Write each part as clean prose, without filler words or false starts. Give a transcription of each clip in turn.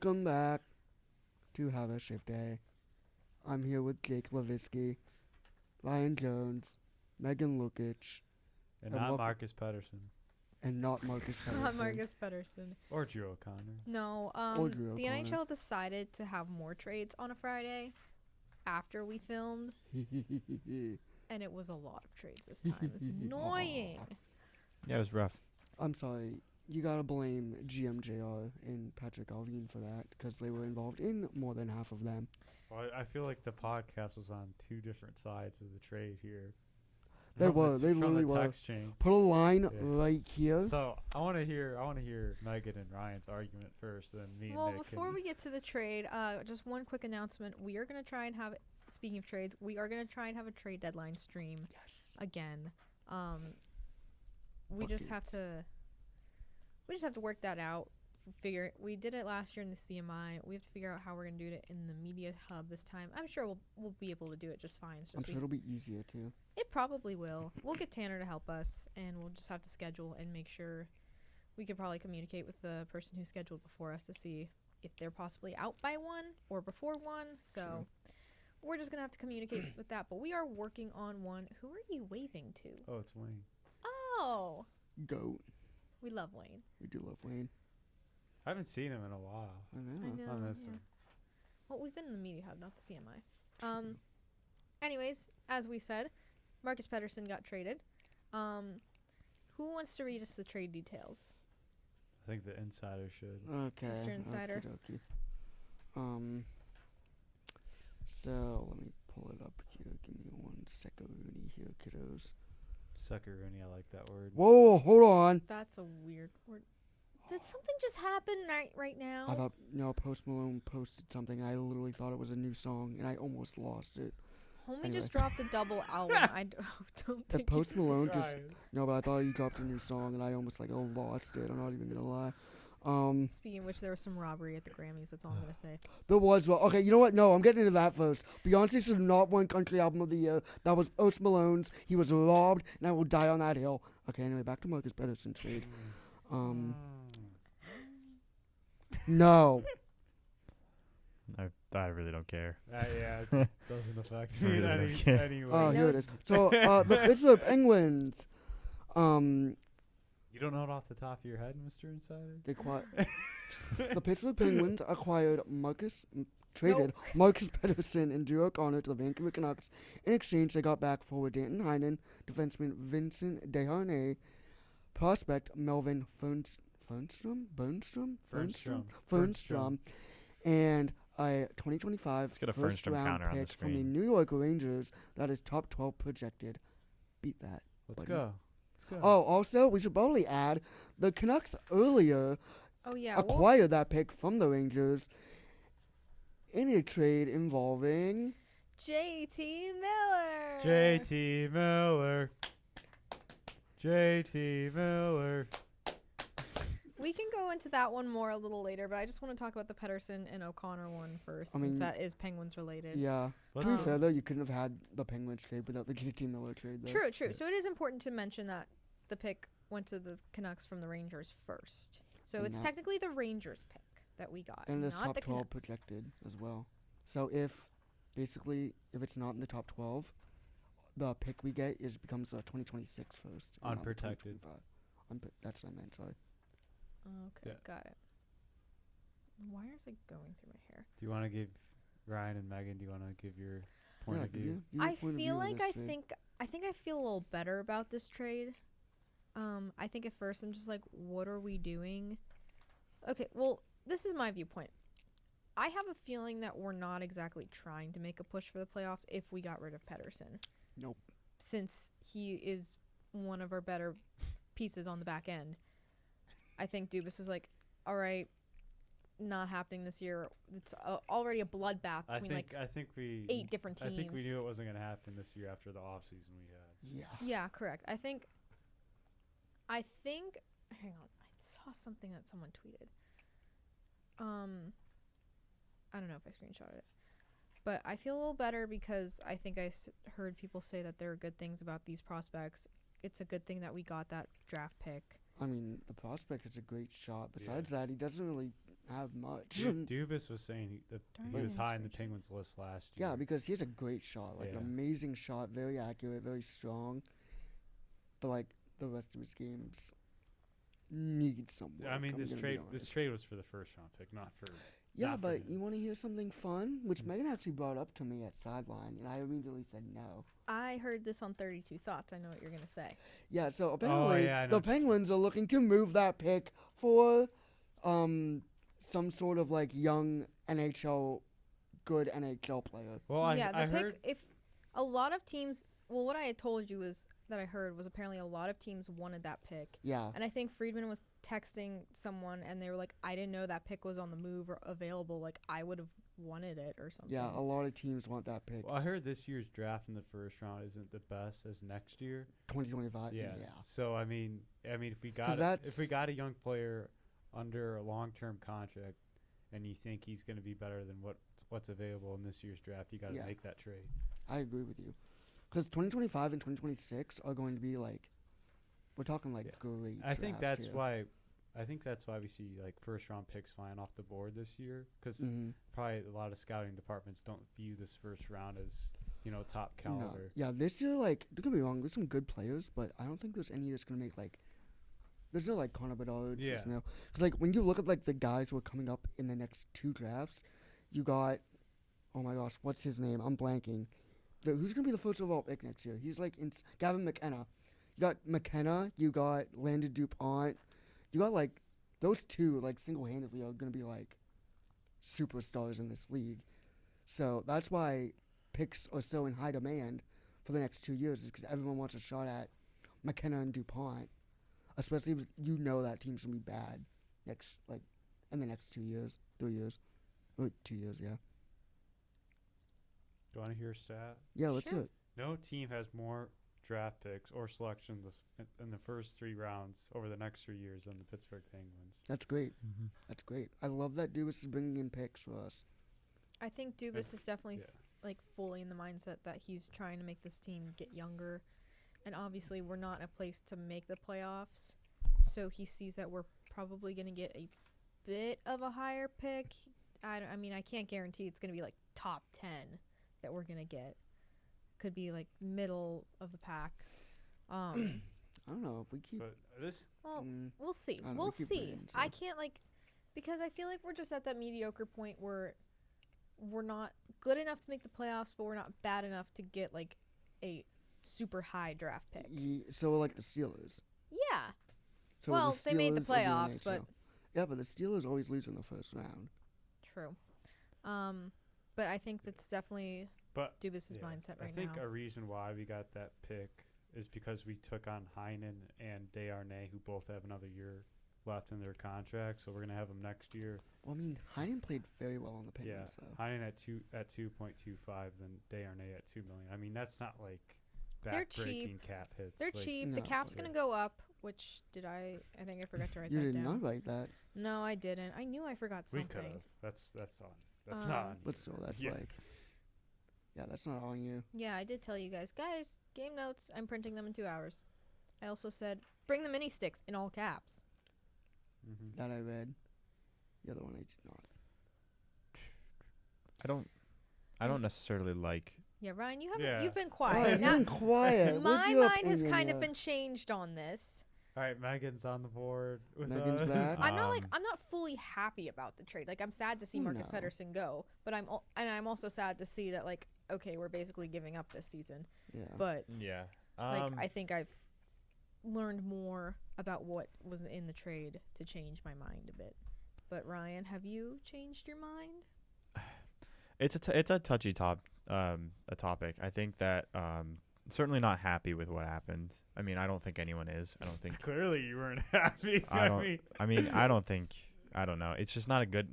Welcome back to Have a Shift Day. I'm here with Jake Levisky, Ryan Jones, Megan Lukic, And And not what- Marcus Pettersson. and not Marcus Pettersson. Not Marcus Pettersson. Or Drew O'Connor. No, Drew the O'Connor. NHL decided to have more trades on a Friday after we filmed, and it was a lot of trades this time. It was annoying. Yeah, it was rough. I'm sorry. You gotta blame GMJR and Patrick Alvin for that because they were involved in more than half of them. Well, I feel like the podcast was on two different sides of the trade here. They From were. the- They from literally the were. text chain. Put a line Yeah. right here. So I want to hear Megan and Ryan's argument first, then me Well, and Nick. before we get to the trade, just one quick announcement. We are going to try and have, speaking of trades, we are going to try and have a trade deadline stream Yes. again. We just have to work that out. We did it last year in the CMI. We have to figure out how we're going to do it in the media hub this time. I'm sure we'll be able to do it just fine. It's I'm just sure it'll be easier too. it probably will. We'll get Tanner to help us, and we'll just have to schedule and make sure. We could probably communicate with the person who scheduled before us to see if they're possibly out by 1 or before 1. So we're just going to have to communicate with that. But we are working on one. Who are you waving to? Oh, it's Wayne. Oh, Goat. we love Wayne. We do love Wayne. I haven't seen him in a while. I know. I know. I miss yeah. him. Well, we've been in the media hub, not the CMI. Anyways, as we said, Marcus Pettersson got traded. Who wants to read us the trade details? I think the insider should. Okay. Mr. Insider. okey-dokey. So let me pull it up here. Give me 1 second here, kiddos. Suckeroonie, I like that word. Whoa, hold on. That's a weird word. Did something just happen right now? I thought Post Malone posted something. I literally thought it was a new song, and I almost lost it. Homie anyway. just dropped a double album. I don't The think Post Malone just Ryan. no, but I thought he dropped a new song, and I almost lost it. I'm not even gonna lie. Speaking of which, there was some robbery at the Grammys. That's all I'm gonna say. There was okay. You know what? No, I'm getting into that first. Beyonce should have not won Country Album of the Year. That was Post Malone's. He was robbed, and I will die on that hill. Okay, anyway, back to Marcus Pettersson trade. No. I really don't care. Yeah, it doesn't affect me Really in don't care. any way. Oh, I know here it is. So the Pittsburgh Penguins. You don't know it off the top of your head, Mr. Insider? The Pittsburgh Penguins traded Marcus Pettersson and Drew O'Connor to the Vancouver Canucks. In exchange, they got back forward Danton Heinen, defenseman Vincent Desharnais, prospect Melvin Fernstrom, and a 2025 Let's get a first Fernstrom round counter on the pick from the screen. New York Rangers that is top 12 projected. Beat that. Let's buddy. go. Let's go. Oh, also, we should probably add the Canucks earlier Oh yeah. Well, acquired that pick from the Rangers in a trade involving JT Miller. JT Miller. JT Miller. We can go into that one more a little later, but I just want to talk about the Pettersson and O'Connor one first, I since mean, that is Penguins related. yeah. Let's To be Um, fair though, you couldn't have had the Penguins trade without the JT Miller trade though. True. Yeah. So it is important to mention that the pick went to the Canucks from the Rangers first. So And it's that- technically the Rangers pick that we got, And it's not top the 12 Canucks. projected as well. So if it's not in the top 12, the pick we get becomes 2026 first. and not the Unprotected. 2025. That's what I meant. Sorry. Okay, Yeah. got it. Why is it going through my hair? Do you want to give Ryan and Megan? Do you want to give your point Yeah, of view? your I point of view feel of like this I trade. think I feel a little better about this trade. I think at first I'm just like, what are we doing? Okay, well, this is my viewpoint. I have a feeling that we're not exactly trying to make a push for the playoffs if we got rid of Pettersson. Nope. Since he is one of our better pieces on the back end. I think Dubas was like, all right, not happening this year. It's already a bloodbath I between think we 8 different teams. I think we knew it wasn't going to happen this year after the off season we had. Yeah. Yeah, correct. I think hang on. I saw something that someone tweeted. I don't know if I screenshotted it. But I feel a little better because I think I heard people say that there are good things about these prospects. It's a good thing that we got that draft pick. I mean, the prospect is a great shot. Besides that, he doesn't really have much. Dubas was saying he Darn was it. high in the Penguins list last year. Yeah, because he has a great shot, like an Yeah. amazing shot, very accurate, very strong. But like the rest of his games need some work. I mean, I'm this gonna be trade honest. was for the first round pick, not for. Yeah, not for but him. you want to hear something fun? Which Mm. Megan actually brought up to me at sideline, and I immediately said no. I heard this on 32 Thoughts. I know what you're gonna say. Yeah, so apparently yeah, I know the what you're saying. Penguins are looking to move that pick for some sort of like young good NHL player. Well, yeah, I the pick. heard. If a lot of teams, well, what I had told you was that I heard was apparently a lot of teams wanted that pick, Yeah. and I think Friedman was texting someone, and they were like, "I didn't know that pick was on the move or available. Like, I would have wanted it or something." Yeah, a lot of teams want that pick. Well, I heard this year's draft in the first round isn't the best as next year. 2025. Yeah. Yeah. So I mean, if we 'Cause got a young player under a long-term contract, and you think he's going to be better than what's available in this year's draft, you got to Yeah. make that trade. I agree with you. Because 2025 and 2026 are going to be like, we're talking like Yeah. great. I think drafts that's here. why. I think that's why we see like first-round picks flying off the board this year, because Mhm. probably a lot of scouting departments don't view this first round as top No. caliber. Yeah, this year, like, don't get me wrong, there's some good players, but I don't think there's any that's going to make, like, there's no, like, Connor Bedard. Yeah. Because, like, when you look at, like, the guys who are coming up in the next two drafts, you got, oh my gosh, what's his name? I'm blanking. Who's going to be the first overall pick next year? He's, like, Gavin McKenna. You got McKenna, you got Landon DuPont. You got, like, those two, like, single-handedly are going to be, like, superstars in this league. So that's why picks are so in high demand for the next 2 years, is because everyone wants a shot at McKenna and DuPont, especially if you know that team's going to be bad in the next 2 years, 3 years, or 2 years, yeah. Do you want to hear a stat? Yeah, let's do Sure. it. No team has more draft picks or selections in the first 3 rounds over the next 3 years than the Pittsburgh Penguins. That's great. Mm-hmm. That's great. I love that Dubas is bringing in picks for us. I think Dubas is definitely yeah. like fully in the mindset that he's trying to make this team get younger, and obviously we're not in a place to make the playoffs, so he sees that we're probably going to get a bit of a higher pick. I mean, I can't guarantee it's going to be like top 10 that we're going to get. Could be like middle of the pack. I don't know if we keep. But this, Well, mm, we'll see. I don't know, We'll we keep see. waiting, so. I can't because I feel like we're just at that mediocre point where we're not good enough to make the playoffs, but we're not bad enough to get like a super high draft pick. So we're like the Steelers. Yeah. So we're Well, they made the Steelers of the playoffs, but NHL. Yeah, but the Steelers always lose in the first round. true. But I think that's definitely but Dubas's yeah, mindset I right think now. a reason why we got that pick is because we took on Heinen and Desharnais, who both have another year left in their contract. So we're gonna have them next year. Well, I mean, Heinen played very well on the Penguins, Yeah, though. Heinen at 2.25, then Desharnais at $2 million. I mean, that's not like They're cheap. backbreaking cap hits. They're like, cheap. No. The cap's Yeah. going to go up, which I think I forgot to write You that did down. not write that. No, I didn't. I knew I forgot We something. could have. That's on. That's not on. But still, that's Yeah. like. Yeah, that's not on you. Yeah, I did tell you guys. Guys, game notes, I'm printing them in 2 hours. I also said, bring the mini sticks in all caps. Mm-hmm. That I read. The other one I did not. I don't necessarily like. Yeah, Ryan, Yeah. you've been Oh, quiet. you've Now, been quiet. What's my your mind has opinion kind of here? been changed on this. All right, Megan's on the board. With Megan's us. back. I'm not Um, I'm not fully happy about the trade. Like, I'm sad to see Marcus No. Pettersson go, but I'm also sad to see that, like, okay, we're basically giving up this season. Yeah. But Yeah. like, I think I've learned more about what was in the trade to change my mind a bit. But Ryan, have you changed your mind? It's a touchy topic. I think that certainly not happy with what happened. I mean, I don't think anyone is. I don't think. Clearly, you weren't happy. I don't know. It's just not a good.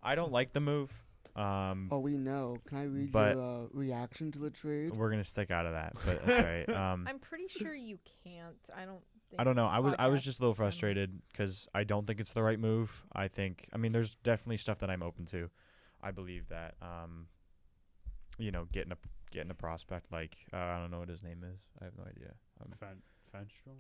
I don't like the move. Oh, we know. Can I read but- your reaction to the trade? We're gonna stick out of that, but that's all right. I'm pretty sure you can't. I don't think I don't know. it's I was podcast just a little friendly. frustrated because I don't think it's the right move. I mean, there's definitely stuff that I'm open to. I believe that, getting a prospect like I don't know what his name is. I have no idea. Fenstrom?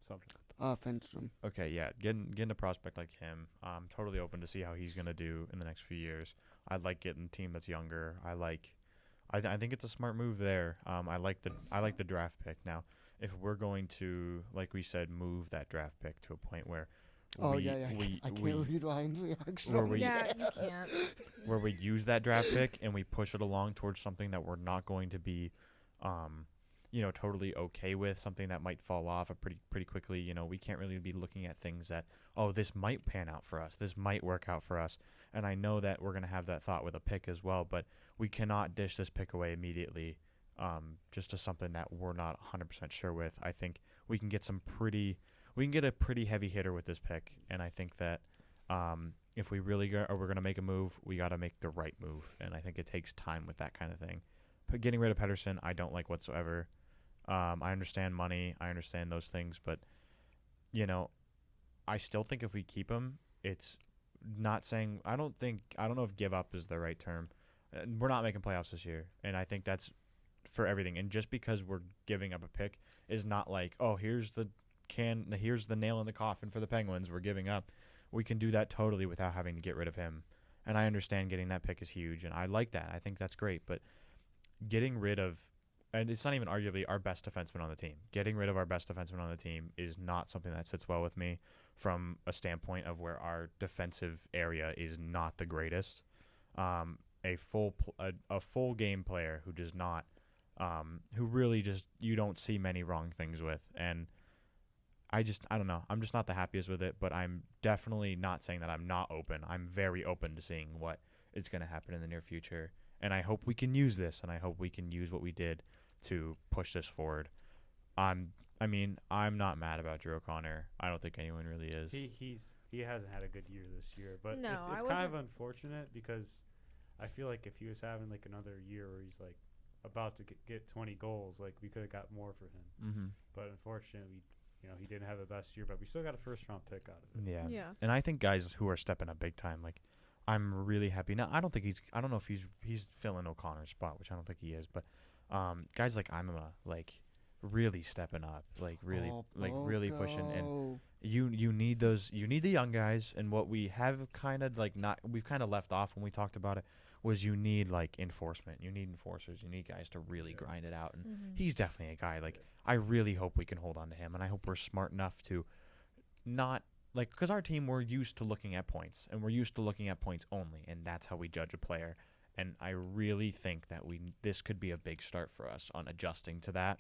something. Fenstrom. Okay, yeah, getting a prospect like him, I'm totally open to see how he's gonna do in the next few years. I like getting a team that's younger. I think it's a smart move there. I like the draft pick. Now, if we're going to, like we said, move that draft pick to a point where Oh we, yeah. we, I can't we read Ryan's reaction. Where we- Yeah, you can't. where we use that draft pick and we push it along towards something that we're not going to be, totally okay with, something that might fall off pretty quickly. We can't really be looking at things that, oh, this might pan out for us, this might work out for us. And I know that we're going to have that thought with a pick as well, but we cannot dish this pick away immediately just to something that we're not 100% sure with. I think we can get a pretty heavy hitter with this pick, and I think that if we really we're going to make a move, we got to make the right move, and I think it takes time with that kind of thing. But getting rid of Pettersson, I don't like whatsoever. I understand money, I understand those things, but I still think if we keep him, it's not saying I don't know if give up is the right term. We're not making playoffs this year, and I think that's for everything. And just because we're giving up a pick is not like, oh, here's the nail in the coffin for the Penguins we're giving up. We can do that totally without having to get rid of him. And I understand getting that pick is huge, and I like that. I think that's great. But getting rid of, and it's not even arguably our best defenseman on the team. Getting rid of our best defenseman on the team is not something that sits well with me from a standpoint of where our defensive area is not the greatest. A full game player who does not, who really just you don't see many wrong things with, and I don't know. I'm just not the happiest with it, but I'm definitely not saying that I'm not open. I'm very open to seeing what is going to happen in the near future. And I hope we can use this, and I hope we can use what we did to push this forward. I'm not mad about Drew O'Connor. I don't think anyone really is. He hasn't had a good year this year, but No, it's kind of unfortunate because I feel like if he was having like another year where he's like about to get 20 goals, like we could have got more for him. Mm-hmm. But unfortunately, he didn't have the best year, but we still got a first-round pick out of it. Yeah. Yeah. And I think guys who are stepping up big time, like I'm really happy. Now, I don't know if he's filling O'Connor's spot, which I don't think he is, but guys like Imama, like really stepping up, like really pushing, and you need the young guys. And what we have we've kind of left off when we talked about it was you need like enforcement, you need enforcers, you need guys to really grind it out, and he's definitely a guy. Like I really hope we can hold on to him, and I hope we're smart enough to not because our team, we're used to looking at points, and we're used to looking at points only, and that's how we judge a player. And I really think that this could be a big start for us on adjusting to that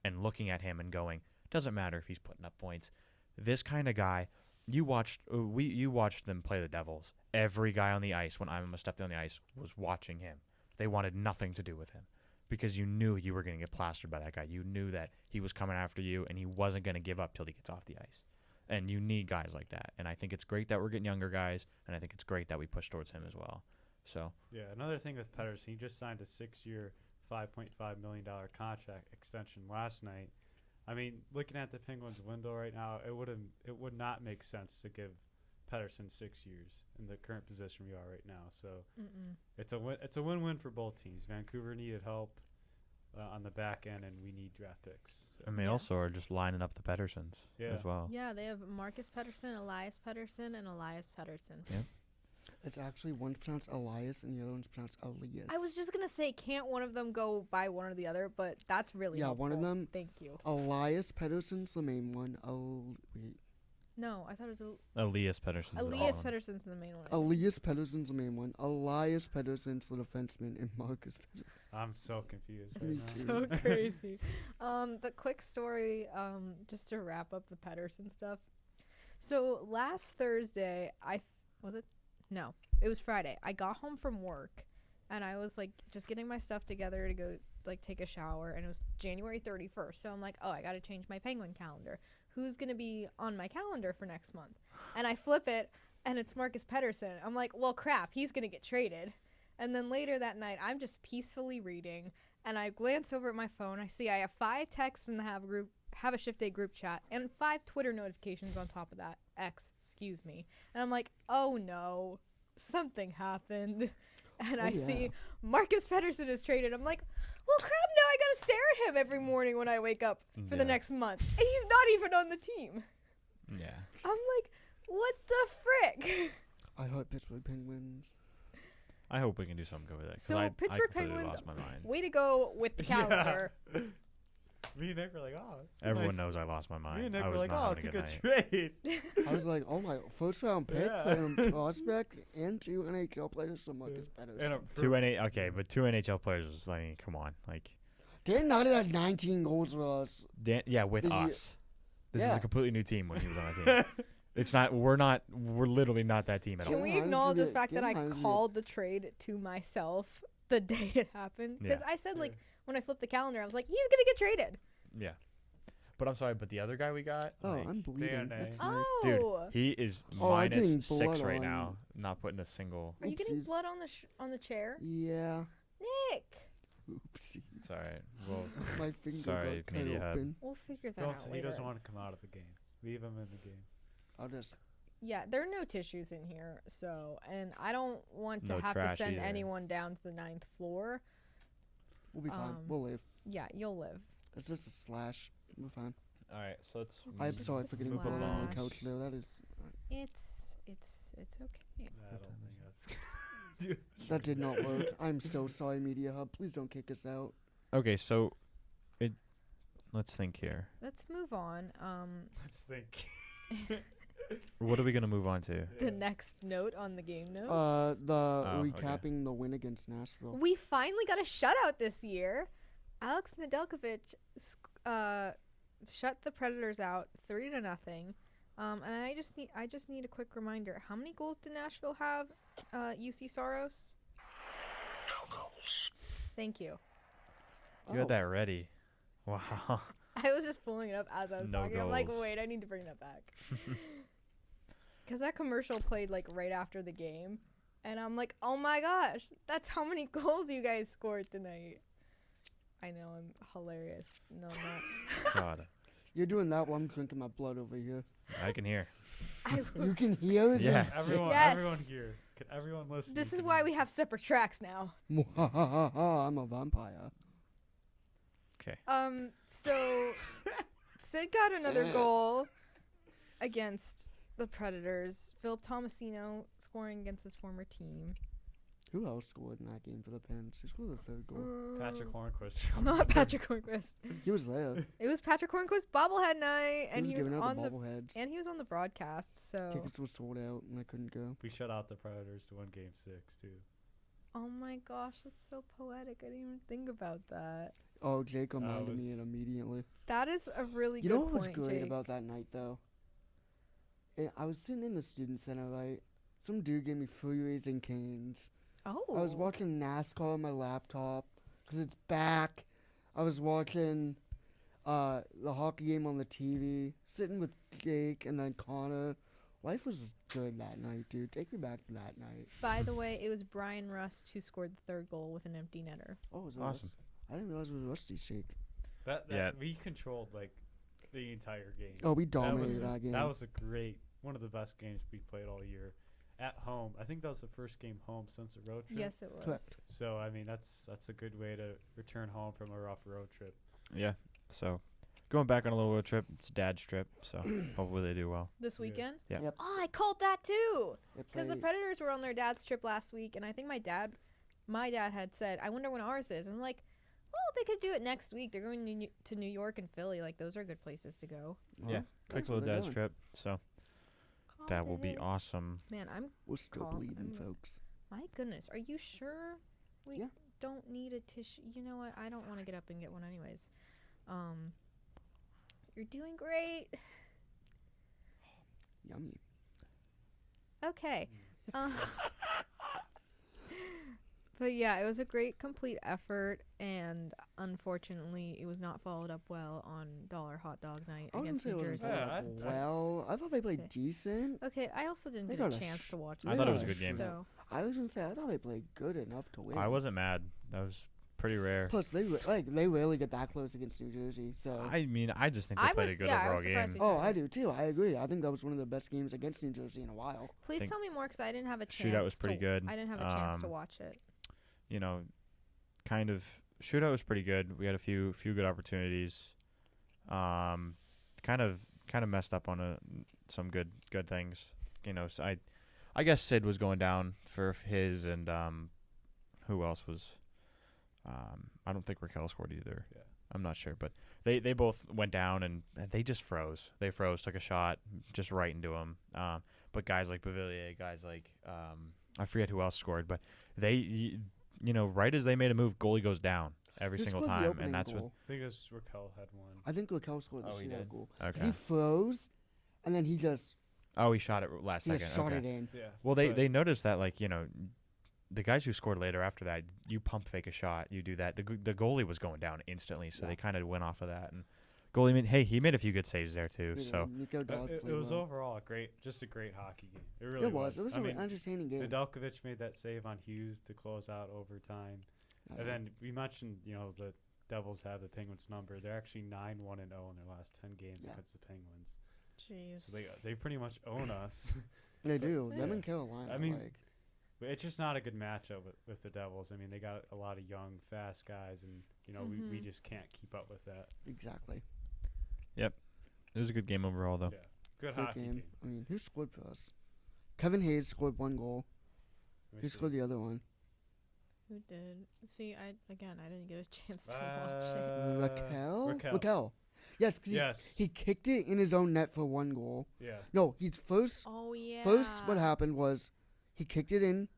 and looking at him and going, doesn't matter if he's putting up points. This kind of guy, you watched them play the Devils. Every guy on the ice, when Imama stepped on the ice, was watching him. They wanted nothing to do with him because you knew you were going to get plastered by that guy. You knew that he was coming after you, and he wasn't going to give up till he gets off the ice. And you need guys like that. And I think it's great that we're getting younger guys, and I think it's great that we push towards him as well. So yeah, another thing with Pettersson, he just signed a 6-year, $5.5 million contract extension last night. I mean, looking at the Penguins' window right now, it would not make sense to give Pettersson 6 years in the current position we are right now. So it's a win-win for both teams. Vancouver needed help on the back end, and we need draft picks. So. and they also are just lining up the Petterssons as well. Yeah, they have Marcus Pettersson, Elias Pettersson, and Elias Pettersson. Yeah. It's actually one's pronounced Elias and the other one's pronounced Elias. I was just gonna say, can't one of them go by one or the other? But that's really helpful. one of them. Thank you. Elias Pettersson's the main one. Oh wait, No, I thought it was Elias Pettersson's Elias the one. Pettersson's the main one. Elias Pettersson's the main one. Elias Pettersson's the defenseman, and Marcus Pettersson. I'm so confused. Me Right now. too. So crazy. The quick story, just to wrap up the Pettersson stuff. So last Thursday, it was Friday. I got home from work, and I was like just getting my stuff together to go like take a shower, and it was January 31st. So I'm like, oh, I got to change my Penguin calendar. Who's going to be on my calendar for next month? And I flip it, and it's Marcus Pettersson. I'm like, well, crap, he's going to get traded. And then later that night, I'm just peacefully reading, and I glance over at my phone. I see I have 5 texts in the have a shift day group chat and 5 Twitter notifications on top of that. Excuse me. And I'm like, oh no, something happened. and Oh, I yeah. see Marcus Pettersson is traded. I'm like, well, crap, now I got to stare at him every morning when I wake up for the Yeah. next month. And he's not even on the team. Yeah. I'm like, what the frick? I hope Pittsburgh Penguins. I hope we can do something good with that. 'cause So I Pittsburgh completely Penguins, lost my mind. way to go with the calendar. Yeah. Me and Nick were like, oh, it's a Everyone nice- knows I lost my mind. Me and Nick I were was like, not oh, having it's a a good night. trade. I was like, oh my, first round pick Yeah. for a prospect and 2 NHL players from Marcus And Pettersson. Two okay, but 2 NHL players. I mean, come on, like, Dan Knight had 19 goals for us. with The- us. This is yeah. a completely new team when he was on the team. It's not. We're literally not that team at Can all. we Hines acknowledge the did it. fact that I Hines did it. called the trade to myself the day it happened? Because Yeah. I said, like, when I flipped the calendar, I was like, he's going to get traded. Yeah. But I'm sorry, but the other guy we got, Oh, like, I'm bleeding. DNA. That's nice. Oh. dude, he is Oh, I'm getting minus 6 blood right on- now. Not putting a single. Are you getting Oopsies. blood on the chair? Yeah. Nick. Oopsie. It's all right. Well, My finger Sorry, got cut Media Hub. open. We'll figure that Don't out say later. he doesn't want to come out of the game. Leave him in the game. I'll just. Yeah, there are no tissues in here, so, and I don't want to No have to trash send either. anyone down to the 9th floor. We'll be fine. Um, We'll live. Yeah, you'll live. It's just a slash. We're fine. all right. So let's. It's I'm just sorry a for getting move blood on my along. couch there. That is. It's okay. I don't think that's Dude. That did not work. I'm so sorry, Media Hub. Please don't kick us out. Okay, so let's think here. Let's move on. Let's think. What are we gonna move on to? The next note on the game notes. okay. Recapping the win against Nashville. We finally got a shutout this year. Alex Nedeljkovic shut the Predators out 3-0. And I just need a quick reminder. How many goals did Nashville have? UC Soros? No goals. Thank you. You had that ready. Wow. I was just pulling it up as I was No talking. I'm like, goals. wait, I need to bring that back. Because that commercial played like right after the game. And I'm like, oh my gosh, that's how many goals you guys scored tonight. I know, I'm hilarious. No, I'm not. God, You're doing that while I'm drinking my blood over here. I can hear. You can hear it? Yeah. Everyone, Yes. everyone here. Can everyone listen? This is to why me? we have separate tracks now. I'm a vampire. Okay. So Sid got another goal against the Predators. Philip Tomasino scoring against his former team. Who else scored in that game for the Pens? Who scored the third goal? Patrick Hornquist. Not Patrick Hornquist. He was there. It was Patrick Hornquist bobblehead night, and he he was was giving out on the the bobbleheads. and he was on the broadcast. So, Tickets were sold out, and I couldn't go. We shut out the Predators to win Game 6 too. oh my gosh, that's so poetic. I didn't even think about that. Oh, Jake reminded me was- it immediately. That is a really You good know what was point, great Jake. about that night, though? I was sitting in the student center, right? Some dude gave me Furies and Canes. Oh, I was watching NASCAR on my laptop because it's back. I was watching the hockey game on the TV, sitting with Jake and then Connor. Life was good that night, dude. Take me back to that night. By the way, it was Brian Rust who scored the third goal with an empty netter. Oh, was it Awesome. I didn't realize it was Rusty's shake. That Yeah. we controlled like the entire game. Oh, we That was dominated that game. That was a great, one of the best games we played all year. At home, I think that was the first game home since the road trip. Yes, it was. Correct. So I mean, that's a good way to return home from a rough road trip. Yeah. So, going back on a little road trip. It's Dad's trip. So hopefully they do well. This Yeah. weekend? Yeah. Yep. Oh, I called that too. It Because the played- Predators were on their dad's trip last week, and I think my dad had said, I wonder when ours is. And I'm like, well, they could do it next week. They're going to New York and Philly. Like, those are good places to go. Well, Yeah. that's Quick what little they're Dad's doing. trip. So that will be Called it. awesome. Man, We're still Called. bleeding, I'm- folks. my goodness. Are you sure we Yeah. don't need a tissue? You know what? I don't want to get up and get one anyways. You're doing great. Yummy. Okay. But yeah, it was a great, complete effort, and unfortunately, it was not followed up well on Dollar Hot Dog Night I wouldn't against say it New was Jersey. Yeah, well. I thought they played Okay. decent. Okay, I also didn't They get a got a chance sh- to watch. they I thought it was a got good game. So I was gonna say I thought they played good enough to win. I wasn't mad. That was pretty rare. Plus, they rarely get that close against New Jersey. So. I mean, I just think they I played was- a good yeah, I overall was surprised game. we- Oh, I do too. I agree. I think that was one of the best games against New Jersey in a while. please think tell me more, because I didn't have a chance. Shootout was pretty good. I didn't have a chance to Um, watch it. kind of shootout was pretty good. We had a few good opportunities. Kind of messed up on some good things. So I guess Sid was going down for his, and who else was? I don't think Raquel scored either. Yeah. I'm not sure, but they both went down and they just froze. They froze, took a shot just right into them. But guys like Bavillier, guys like I forget who else scored, but they right as they made a move, goalie goes down every Who single scored the time, opening and that's goal? I think it was Raquel had one. I think Raquel scored the Oh, he shootout did? goal. what. 'Cause Okay. he froze, and then he just He shot it last second. shot Okay. it in. Yeah. Well, but they noticed that, like, the guys who scored later after that, you pump fake a shot, you do that. The goalie was going down instantly, so Yeah. they kind of went off of that. And goalie, he made a few good saves there too. You know, So Nico Dog it played was well. overall just a great hockey game. It really It was. It was I an mean, entertaining game. Nedeljkovic made that save on Hughes to close out overtime. Uh, And then we mentioned, the Devils have the Penguins number. They're actually 9-1-0 in their last 10 games Yeah. against the Penguins. Jeez. So they pretty much own us. they do. Them Yeah. and Carolina. I mean, like, But it's just not a good matchup with the Devils. I mean, they got a lot of young, fast guys, and we just can't keep up with that. exactly. it was a good game overall, though. Yeah, good Good hockey game. game. I mean, who scored for us? Kevin Hayes scored one goal. Let me Who see. scored the other one? Who did? See, I didn't get a chance to watch it. Raquel? Raquel. Yes, 'cause Yes. he kicked it in his own net for one goal. Yeah. No, he's first. Oh yeah. First, what happened was he kicked it in,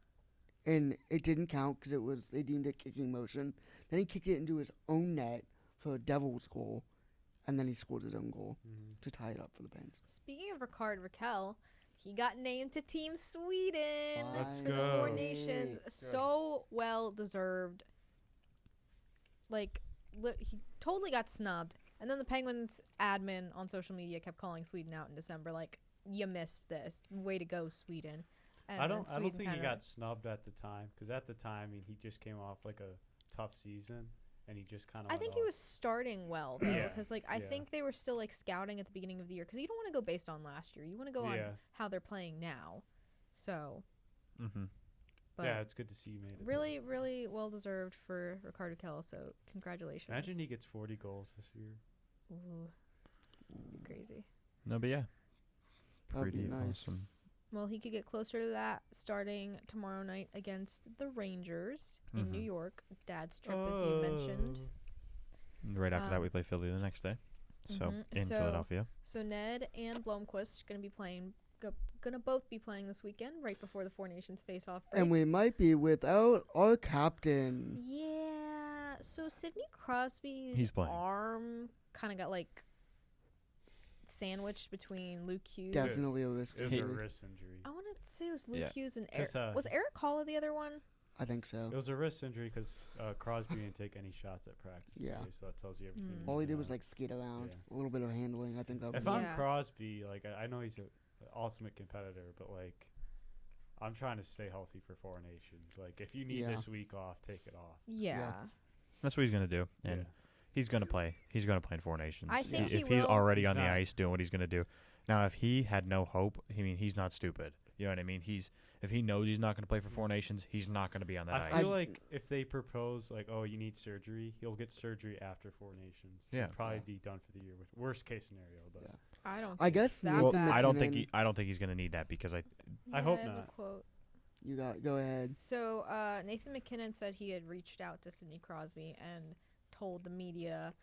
and it didn't count because they deemed it kicking motion. Then he kicked it into his own net for a Devils goal, and then he scored his own goal Mhm. to tie it up for the Pens. Speaking of Ricard Raquel, he got named to Team Sweden Let's for the Four go. Nations. Good. So well deserved. Like he totally got snubbed, and then the Penguins admin on social media kept calling Sweden out in December, like, "You missed this. Way to go, Sweden." And I then don't Sweden think he kinda- got snubbed at the time, because at the time, I mean, he just came off like a tough season, and he just kind of. I think he was starting well though, Yeah, because I yeah. think they were still like scouting at the beginning of the year, because you don't want to go based on last year. You want to go Yeah. on how they're playing now. So, Mm-hmm. but yeah, it's good to see you made it. really, really well deserved for Ricardo Kell. So congratulations. Imagine he gets 40 goals this year. Ooh, be crazy. No, but yeah, That'd be pretty nice. awesome. Well, he could get closer to that starting tomorrow night against the Rangers in New Mhm. York. Dad's trip, as you mentioned. And right after that, Um, we play Philly the next day, so Mhm. in So- Philadelphia. So Ned and Blomqvist going to be playing. Gonna both be playing this weekend, right before the Four Nations face-off break. And we might be without our captain. Yeah. So Sidney Crosby's He's playing. arm kind of got like sandwiched between Luke Hughes. Definitely a risk It was a injury. wrist injury. I want to say it was Luke Yeah. Hughes and It's, was Eric Halla the other one? I think so. It was a wrist injury because Crosby didn't take any shots at practice. Yeah. Today, so that tells you everything. Mm. you All he need did to was know. like skate around, Yeah. a little bit of handling. I think that was If it. I'm Yeah. Crosby, like I know he's a ultimate competitor, but like I'm trying to stay healthy for Four Nations. Like if you need Yeah. this week off, take it off. Yeah. That's what he's gonna do, and Yeah. he's gonna play. He's gonna play in Four Nations. I think he if he's will. already He's on the not. ice doing what he's gonna do. Now, if he had no hope, he's not stupid. You know what I mean? If he knows he's not gonna play for Four Nations, he's not gonna be on that I ice. feel like if they propose like, oh, you need surgery, he'll get surgery after Four Nations. Yeah. He'll probably Yeah. be done for the year. Which worst case scenario, but Yeah. I don't. I think guess it's that Nathan bad. I don't think McKinnon- I don't think he's gonna need that because I Yeah, hope have a not. quote. You got go ahead. So Nathan McKinnon said he had reached out to Sidney Crosby and told the media,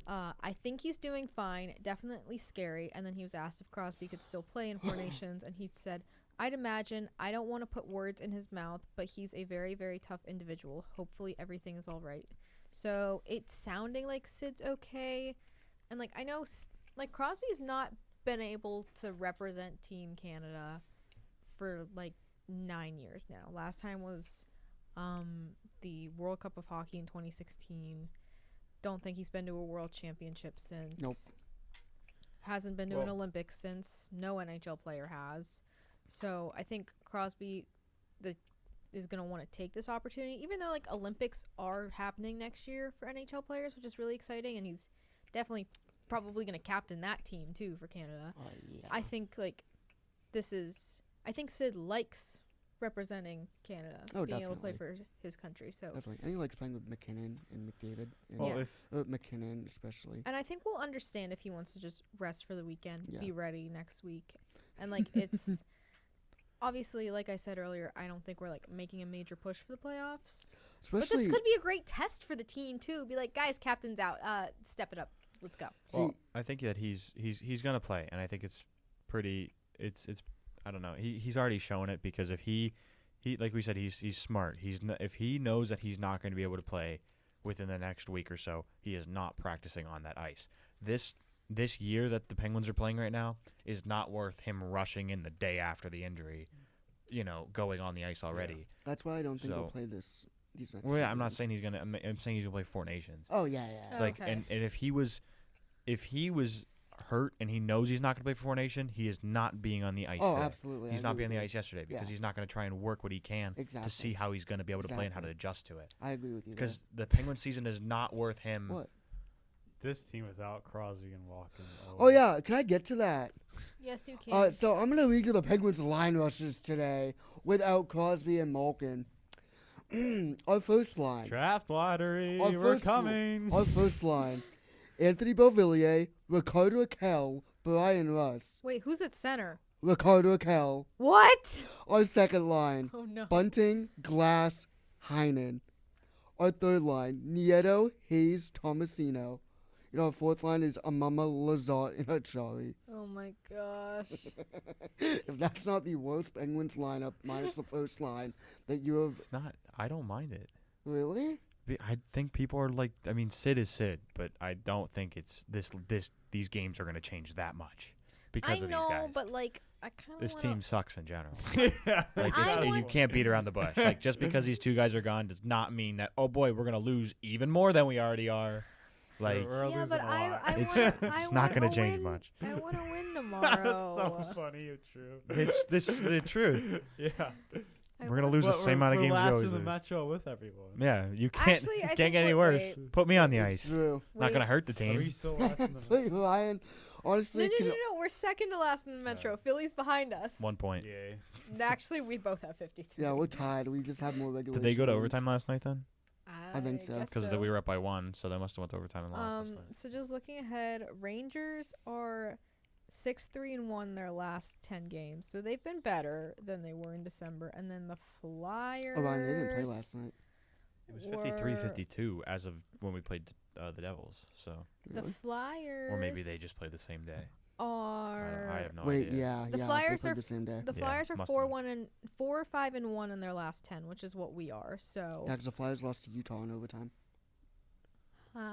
"I think he's doing fine. Definitely scary." And then he was asked if Crosby could still play in Four Nations, and he said, "I'd imagine. I don't want to put words in his mouth, but he's a very, very tough individual. Hopefully everything is all right." So it's sounding like Sid's okay, and like I know, like Crosby's not been able to represent Team Canada for like 9 years now. Last time was the World Cup of Hockey in 2016. Don't think he's been to a World Championship since. Nope. Hasn't been to an Well- Olympics since. No NHL player has. So I think Crosby is going to want to take this opportunity, even though like Olympics are happening next year for NHL players, which is really exciting, and he's definitely probably going to captain that team too for Canada. Yeah. I think like I think Sid likes representing Canada, Oh, being able to play definitely. for his country. So, Definitely. And he likes playing with McKinnon and McDavid. And Well, Yeah. if McKinnon especially. and I think we'll understand if he wants to just rest for the weekend, Yeah. be ready next week, and like it's obviously, like I said earlier, I don't think we're like making a major push for the playoffs. But Especially this could be a great test for the team too. Be like, guys, captain's out. Step it up. Let's go. well, see, I think that he's gonna play, and I think it's pretty. It's I don't know. He's already shown it because if he like we said, he's smart. If he knows that he's not going to be able to play within the next week or so, he is not practicing on that ice. This year that the Penguins are playing right now is not worth him rushing in the day after the injury, going on the ice already. that's why I don't think So- they'll play these next Well, yeah, two I'm not games. saying he's gonna. I'm saying he's gonna play Four Nations. Oh, yeah. Oh, Like, okay. and if he was hurt and he knows he's not gonna play for Four Nation, he is not being on the ice. Oh, today. absolutely. He's I not agree being on the with ice yesterday because Yeah. he's not gonna try and work what he can you. Exactly. to see how he's gonna be able to play and how to Exactly. adjust to it. I agree with you. Because the Penguin season is not worth him. What? This team without Crosby and Walken. Oh, yeah. Can I get to that? Yes, you can. So I'm going to read you the Penguins line rushes today without Crosby and Malkin. Our first line. Draft lottery. Our We're first- coming. Our first line. Anthony Beauvillier, Ricardo Rakell, Brian Russ. Wait, who's at center? Ricardo Rakell. What? Our second line. Oh no. Bunting, Glass, Heinen. Our third line, Nieto, Hayes, Tomasino. Our fourth line is Amama, Lazar, and Achari. Oh my gosh. If that's not the worst Penguins lineup minus the first line that you have, It's not. I don't mind it. really? I think people are like. I mean, Sid is Sid, but I don't think it's these games are gonna change that much because I of know, these guys. but like, I kind of This team sucks in general. Yeah. Like I you want- can't beat around the bush. Like just because these two guys are gone does not mean that oh boy we're gonna lose even more than we already are. Like We're Yeah, losing but a I lot. it's wanna- it's I not gonna wanna change win. much. I want to win That's tomorrow. so funny. It's true. It's the truth. Yeah. I We're gonna want- lose the But same amount of we're games we last always in the lose. Metro with everyone. Yeah, you can't Actually, I can't think get any we're- worse. wait. Put me on the It's ice. true. Not gonna Wait. hurt the Are team. we still last in the Wait, Ryan, honestly, No. We're second to last in the Metro. Yeah. Philly's behind us. 1 point. Yay. Actually, we both have 53. yeah, we're tied. We just have more regulation. Did they go to wins. overtime last night then? I think so. guess Because we were up by 1, so they must have went to overtime and lost. last night. So just looking ahead, Rangers are 6-3-1 their last 10 games, so they've been better than they were in December. And then the Flyers. Oh, Ryan, they didn't play last night. It was were- 53-52 as of when we played the Devils. So The Really? Flyers. or maybe they just played the same day. are. I have no Wait, idea. yeah, The yeah. Flyers they are played the same day. The Yeah, Flyers are must have been. 4-5-1 in their last 10, which is what we are. So Yeah, because the Flyers lost to Utah in overtime.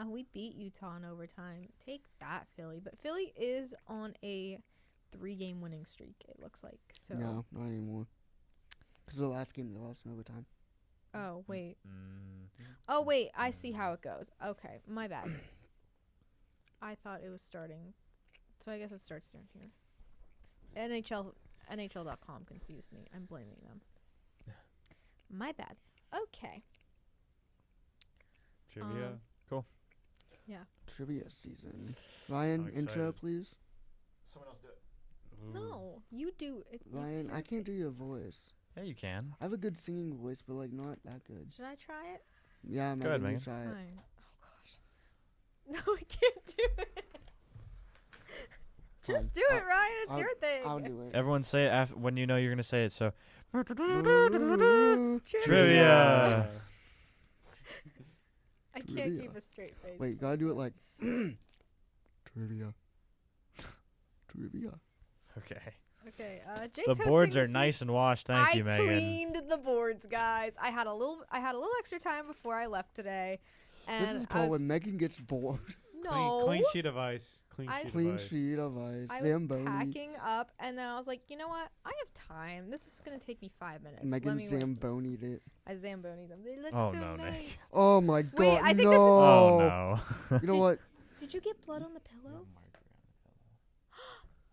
we beat Utah in overtime. Take that, Philly. But Philly is on a 3-game winning streak. It looks like. So. No, not anymore. Because the last game they lost in overtime. Oh wait. Mm, Oh wait. I see how it goes. Okay, my bad. I thought it was starting. So I guess it starts down here. NHL.com confused me. I'm blaming them. My bad. Okay. Trivia. Trivia season. Ryan, I'm intro, excited. please. Someone else do it. Ooh. No, you do it. it's Ryan, your I can't do your voice. Yeah, you can. I have a good singing voice, but like not that good. Should I try it? Yeah, Go ahead, Megan, you Megan. try it. Fine. Oh gosh. No, I can't do it. Fine. Just do it, Ryan. It's I'll- your thing. I'll do it. Everyone say it when you know you're gonna say it. So Trivia. Trivia. I can't Trivia. keep a straight face. Wait, you gotta do it like trivia. Trivia. Okay. Okay. Jake's The boards hosting are this nice and washed. Thank week. you, Megan. I cleaned the boards, guys. I had a little extra time before I left today, and This is I called was when Megan gets bored. no. Clean sheet of ice. Clean I- sheet Clean of ice. sheet of ice. I was Zamboni. packing up, and then I was like, you know what? I have time. This is gonna take me 5 minutes. Megan Let me work. Zambonied it. I Zamboni them. They look Oh, so no, Nick. nice. Oh my god, Wait, I think no. this is- Oh no. You know what? Did you get blood on the pillow?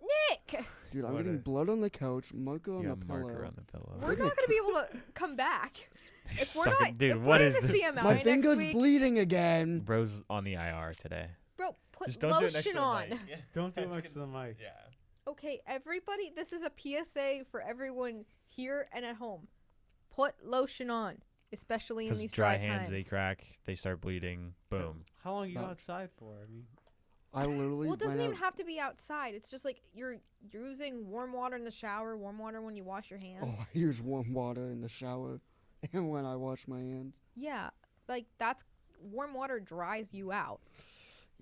Nick! Dude, I'm What getting a- blood on the couch, marker on You the got pillow. marker on the pillow. We're not gonna be able to come back. They If we're suck not, it. Dude, if what we're is in the this? CMI My next finger's week, bleeding again. Bro's on the IR today. bro, put Just don't do it next to lotion the on. mic. Don't do it That's next to the mic. Yeah. Okay, everybody, this is a PSA for everyone here and at home. put lotion on, especially in Because these dry dry hands, times. they crack, they start bleeding. Boom. How long are you Ouch. outside for? I mean, I literally Well, it doesn't went even out. have to be outside. It's just like you're using warm water in the shower, warm water when you wash your hands. Oh, I use warm water in the shower and when I wash my hands. Yeah, like that's warm water dries you out.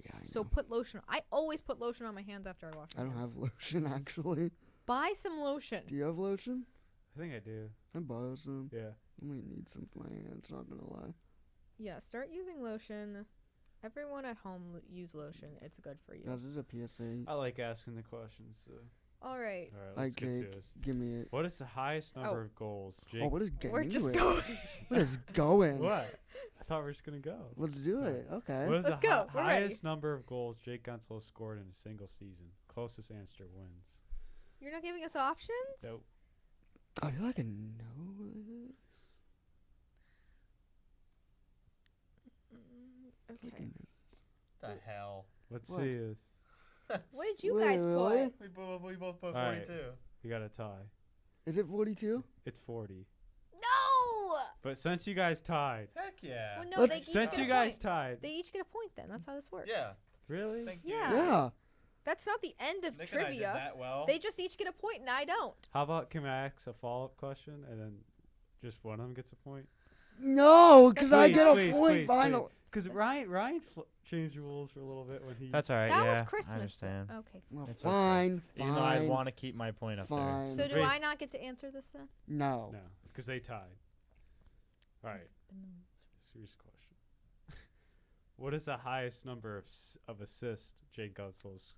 Yeah, I So know. put lotion. I always put lotion on my hands after I wash my I don't hands. have lotion, actually. Buy some lotion. Do you have lotion? I think I do. I borrow some. Yeah. I might need some for my hands, not gonna lie. Yeah, start using lotion. Everyone at home use lotion. It's good for you. Guys, this is a PSA. I like asking the questions. So. All right. All right, let's get Okay, to this. give me it. What is the highest number Oh. of goals, Jake? Oh, what is getting We're into just it? going. What is going? What? I thought we were just gonna go. Let's do it. Okay. What is Let's the go. We're ready. highest number of goals Jake Gunsel scored in a single season? Closest answer wins. You're not giving us options? Nope. I feel like I know this. Okay. Fucking- The hell? Let's What? see this. What did you Wait, guys really? put? We both put All right. 42. We got a tie. Is it 42? It's 40. No! But since you guys tied, Heck yeah. Well, no, Let's- they each since get you a guys point. tied, They each get a point then. That's how this works. Yeah. really? Thank Yeah. Yeah. That's not the end of Nick and I did trivia. that well. They just each get a point and I don't. How about can I ask a follow-up question and then just one of them gets a point? No, because I Please, get a please, point please, final. Because Ryan changed the rules for a little bit when he. That's all right. That yeah, was Christmas. I understand. Okay. Well, It's okay. fine, Even though I fine. want to keep my point up Fine. So do Wait. I not get to answer this then? No. No, because they tied. All right. Serious question. What is the highest number of assists Jake Gunsels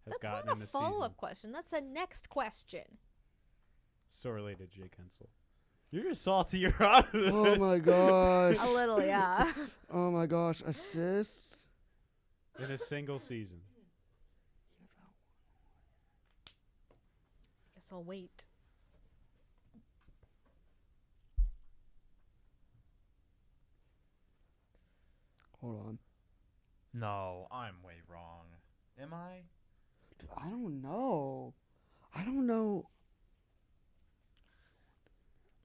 has That's gotten not in a a season? follow-up question. That's a next question. So related to Jake Hensel. You're just salty. You're out of this. Oh my gosh. A little, yeah. Oh my gosh. Assists. In a single season. Guess I'll wait. Hold on. No, I'm way wrong. Am I? Dude, I don't know. I don't know.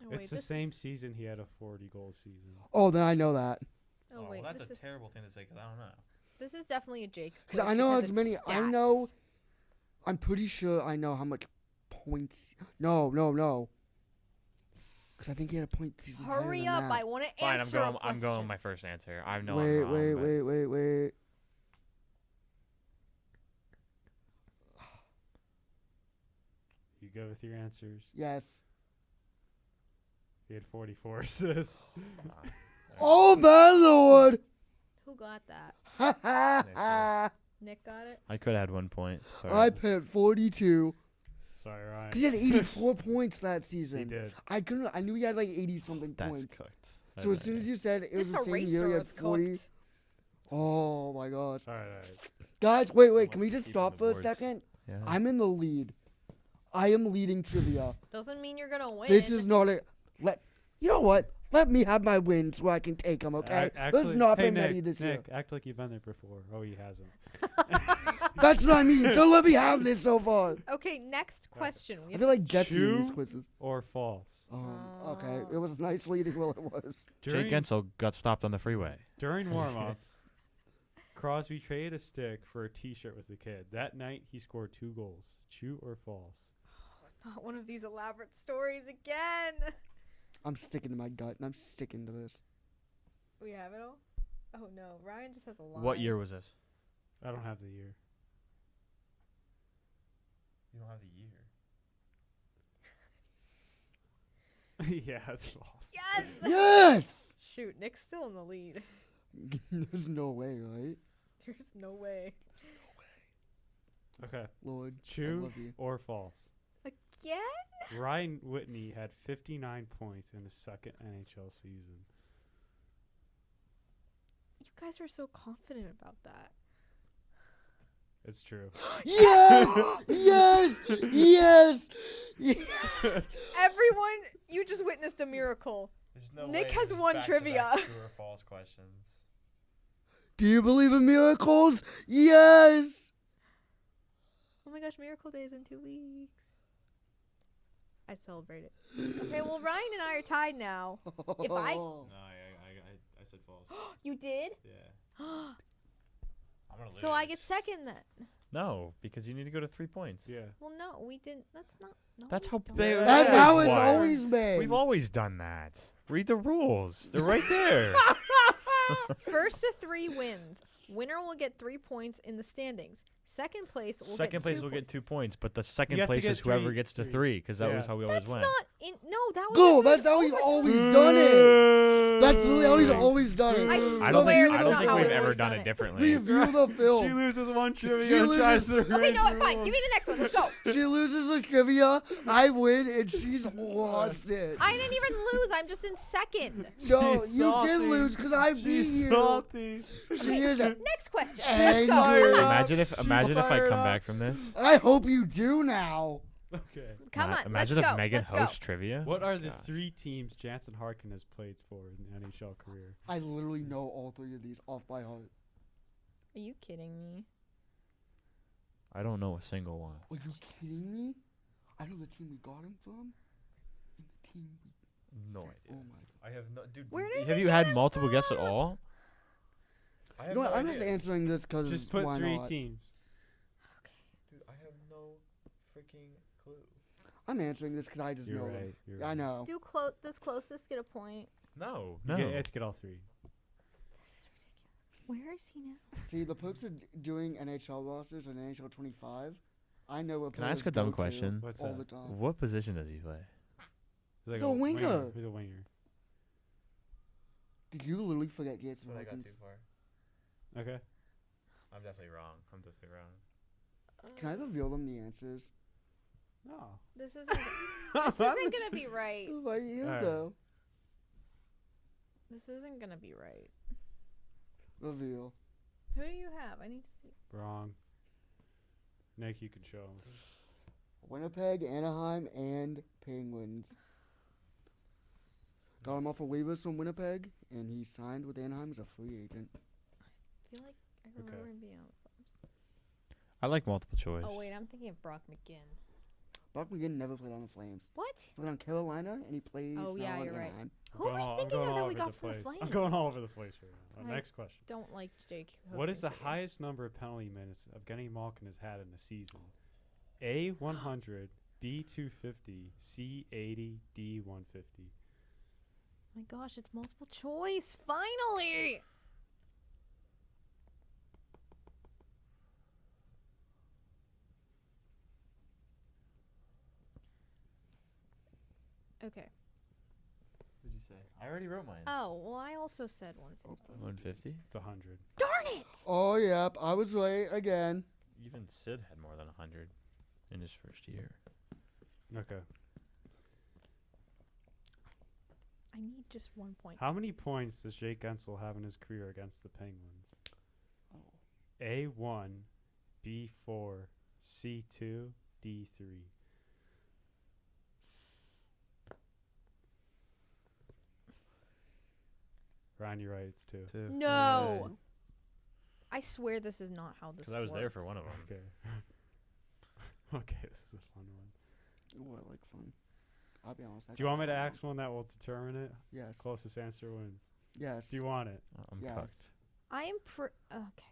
Oh, wait, It's the this- same season he had a 40-goal season. Oh, then I know that. Oh wait, well, that's this a is terrible thing to say because I don't know. this is definitely a Jake. 'Cause quiz I know because as it's many- I know- stats. I'm pretty sure I know how much points. No. Because I think he had a point season. higher Hurry than up! that. I want to Fine, answer I'm a going question. with my first answer. I know Wait, I'm wrong. but wait. You go with your answers. Yes. He had 44 assists. Oh my lord! Who got that? Ha ha ha! Nick got it. I could have had 1 point. It's all I right. put 42. Sorry, Ryan. Because he had 84 points that season. He did. I knew he had like 80 something That's points. cooked. So as soon as you said it was This the same eraser year, he had is 40. cooked. Oh my gosh. All right. Guys, wait, Almost can we just keeping stop the for a boards. second? Yeah. I'm in the lead. I am leading trivia. Doesn't mean you're gonna win. This is not a. You know what? Let me have my wins so I can take them, okay? Let's not hey, be ready Nick, this Nick, act like you've been there before. Oh, he hasn't. year. That's what I mean. So let me have this so far. Okay, next question. We I have feel to like Jesse in these True. quizzes. Or false. Okay. It was nice leading while it was. During, Jake Gensel got stopped on the freeway. during warm-ups, Crosby traded a stick for a T-shirt with the kid. That night, he scored 2 goals. True or false? Not one of these elaborate stories again. I'm sticking to my gut, and I'm sticking to this. We have it all. Oh no, Ryan just has a lie. What year was this? I don't have the year. You don't have the year. Yeah, that's false. Yes. Yes! Shoot, Nick's still in the lead. There's no way, right? There's no way. Okay. Lord, I True love you. or false? Again? Ryan Whitney had 59 points in his second NHL season. You guys were so confident about that. It's true. Yes! Yes! Yes! Yes! Everyone, you just witnessed a miracle. There's no Nick way has this is won back-to-back trivia. True or false questions. Do you believe in miracles? Yes! Oh my gosh, Miracle Day is in 2 weeks. I celebrate it. Okay, well, Ryan and I are tied now. If I- No, I said false. You did? Yeah. I'm gonna lose. So I get second then. No, because you need to go to 3 points. Yeah. Well, no, we didn't. That's not. No, That's we how don't. they- That's That how is it's why. always been. We've always done that. Read the rules. They're right there. First to 3 wins. Winner will get 3 points in the standings. Second place will Second get place 2 will points. get 2 points, but the second have to place get is whoever three- gets to three. 3, because that was Yeah. how we always That's went. not in. No, that was. Go. in That's how he's overtime. always done it. That's literally how he's always done it. I I swear don't think, that's I don't not think how we've we've ever always done done it it. differently. Review the She film. loses one She trivia and tries to Okay, no, raise fine. her Give me the next one. Let's go. She loses the trivia. I win, and she's lost it. I didn't even lose. I'm just in second. No, She's you salty. did lose because I beat She's you. salty. She is. Next question. Angry. Let's go. Come on. Imagine if She's I fired come up. back from this. I hope you do now. Okay. Come on. Imagine let's if go. Megan Let's hosts go. trivia. What are the Gosh. 3 teams Jansen Harkin has played for in the NHL career? I literally know all 3 of these off by heart. Are you kidding me? I don't know a single one. Are you kidding me? I know the team we got him from. And the team we No Oh idea. my. I have no, dude. Where did have we you get had him multiple guesses at from? all? I You know what? I'm just answering this because Just put why 3 not? teams. Dude, I have no freaking clue. I'm answering this because I just You're know right. them. You're Yeah, I right. know. Does closest get a point? No, You no. have to get all 3. This is ridiculous. Where is he now? See, the folks are doing NHL rosters and NHL 25. I know what Can I ask players a dumb go to question? What's all that? the time. What position does he play? He's He's a winger. He's a winger. Did you literally forget Gates and Hawkins? far. Okay. I'm definitely wrong. Can I reveal them the answers? No. This isn't. This isn't gonna be right. Why you Alright. though? This isn't gonna be right. Reveal. Who do you have? I need to see. Wrong. Nick, you can show him. Winnipeg, Anaheim, and Penguins. Got him off of waivers from Winnipeg, and he signed with Anaheim as a free agent. I feel like I remember him being on the Flames. I like multiple choice. Oh wait, I'm thinking of Brock McGinn. Brock McGinn never played on the Flames. What? He played on Carolina, and he plays Oh, yeah, now on you're right. Anaheim. Who am I thinking of that we got from the Flames? I'm going all over the place right now. I Next question. Don't like Jake. What is the hosting trivia. highest number of penalty minutes Evgeny Malkin has had in a season? A 100, B 250, C 80, D 150. My gosh, it's multiple choice. Finally. Okay. What did you say? I already wrote mine. Oh, well, I also said 150. 150. It's 100. Darn it! Oh, yep. I was right again. Even Sid had more than 100 in his first year. Okay. I need just 1 point. How many points does Jake Gensel have in his career against the Penguins? Oh. A 1, B 4, C 2, D 3. Ryan, you're right. It's 2. No. I swear this is not how this Because I was there for works. one of them. Okay. Okay, this is a fun one. Oh, I like fun. I'll be honest. I Do you got want me to that wrong. ask one that will determine it? Yes. Closest answer wins. Yes. Do you want it? I'm Yes. cooked. I am okay.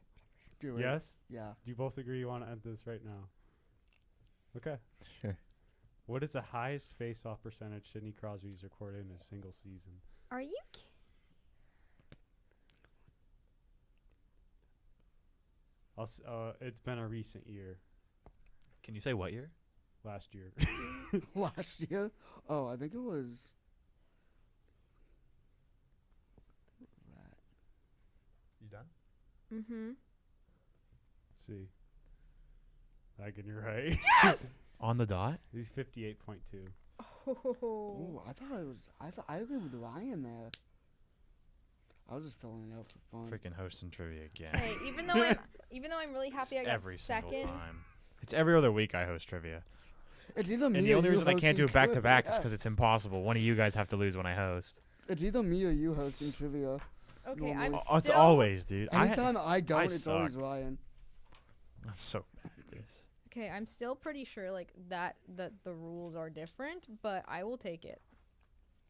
Do it. Yes? Yeah. Do you both agree you want to end this right now? Okay. Sure. What is the highest face-off percentage Sidney Crosby's recorded in a single season? Are you? It's been a recent year. Can you say what year? Last year. Last year? Oh, I think it was. That. You done? Mm-hmm. See. Again, you're right. Yes. On the dot? He's 58.2. Oh. Oh, I thought I was. I agree with Ryan there. I was just filling it out for fun. Freaking hosting trivia again. Hey, even though I'm really happy I got every single second. time. It's every other week I host trivia. It's either me And or the only you reason I can't do it hosting back to back is trivia. because it's impossible. One of you guys have to lose when I host. It's either me or you hosting trivia. Okay, Normally. I'm Oh, still. It's always, dude. Anytime I don't, it's always suck. Ryan. I'm so bad at this. Okay, I'm still pretty sure like that the rules are different, but I will take it.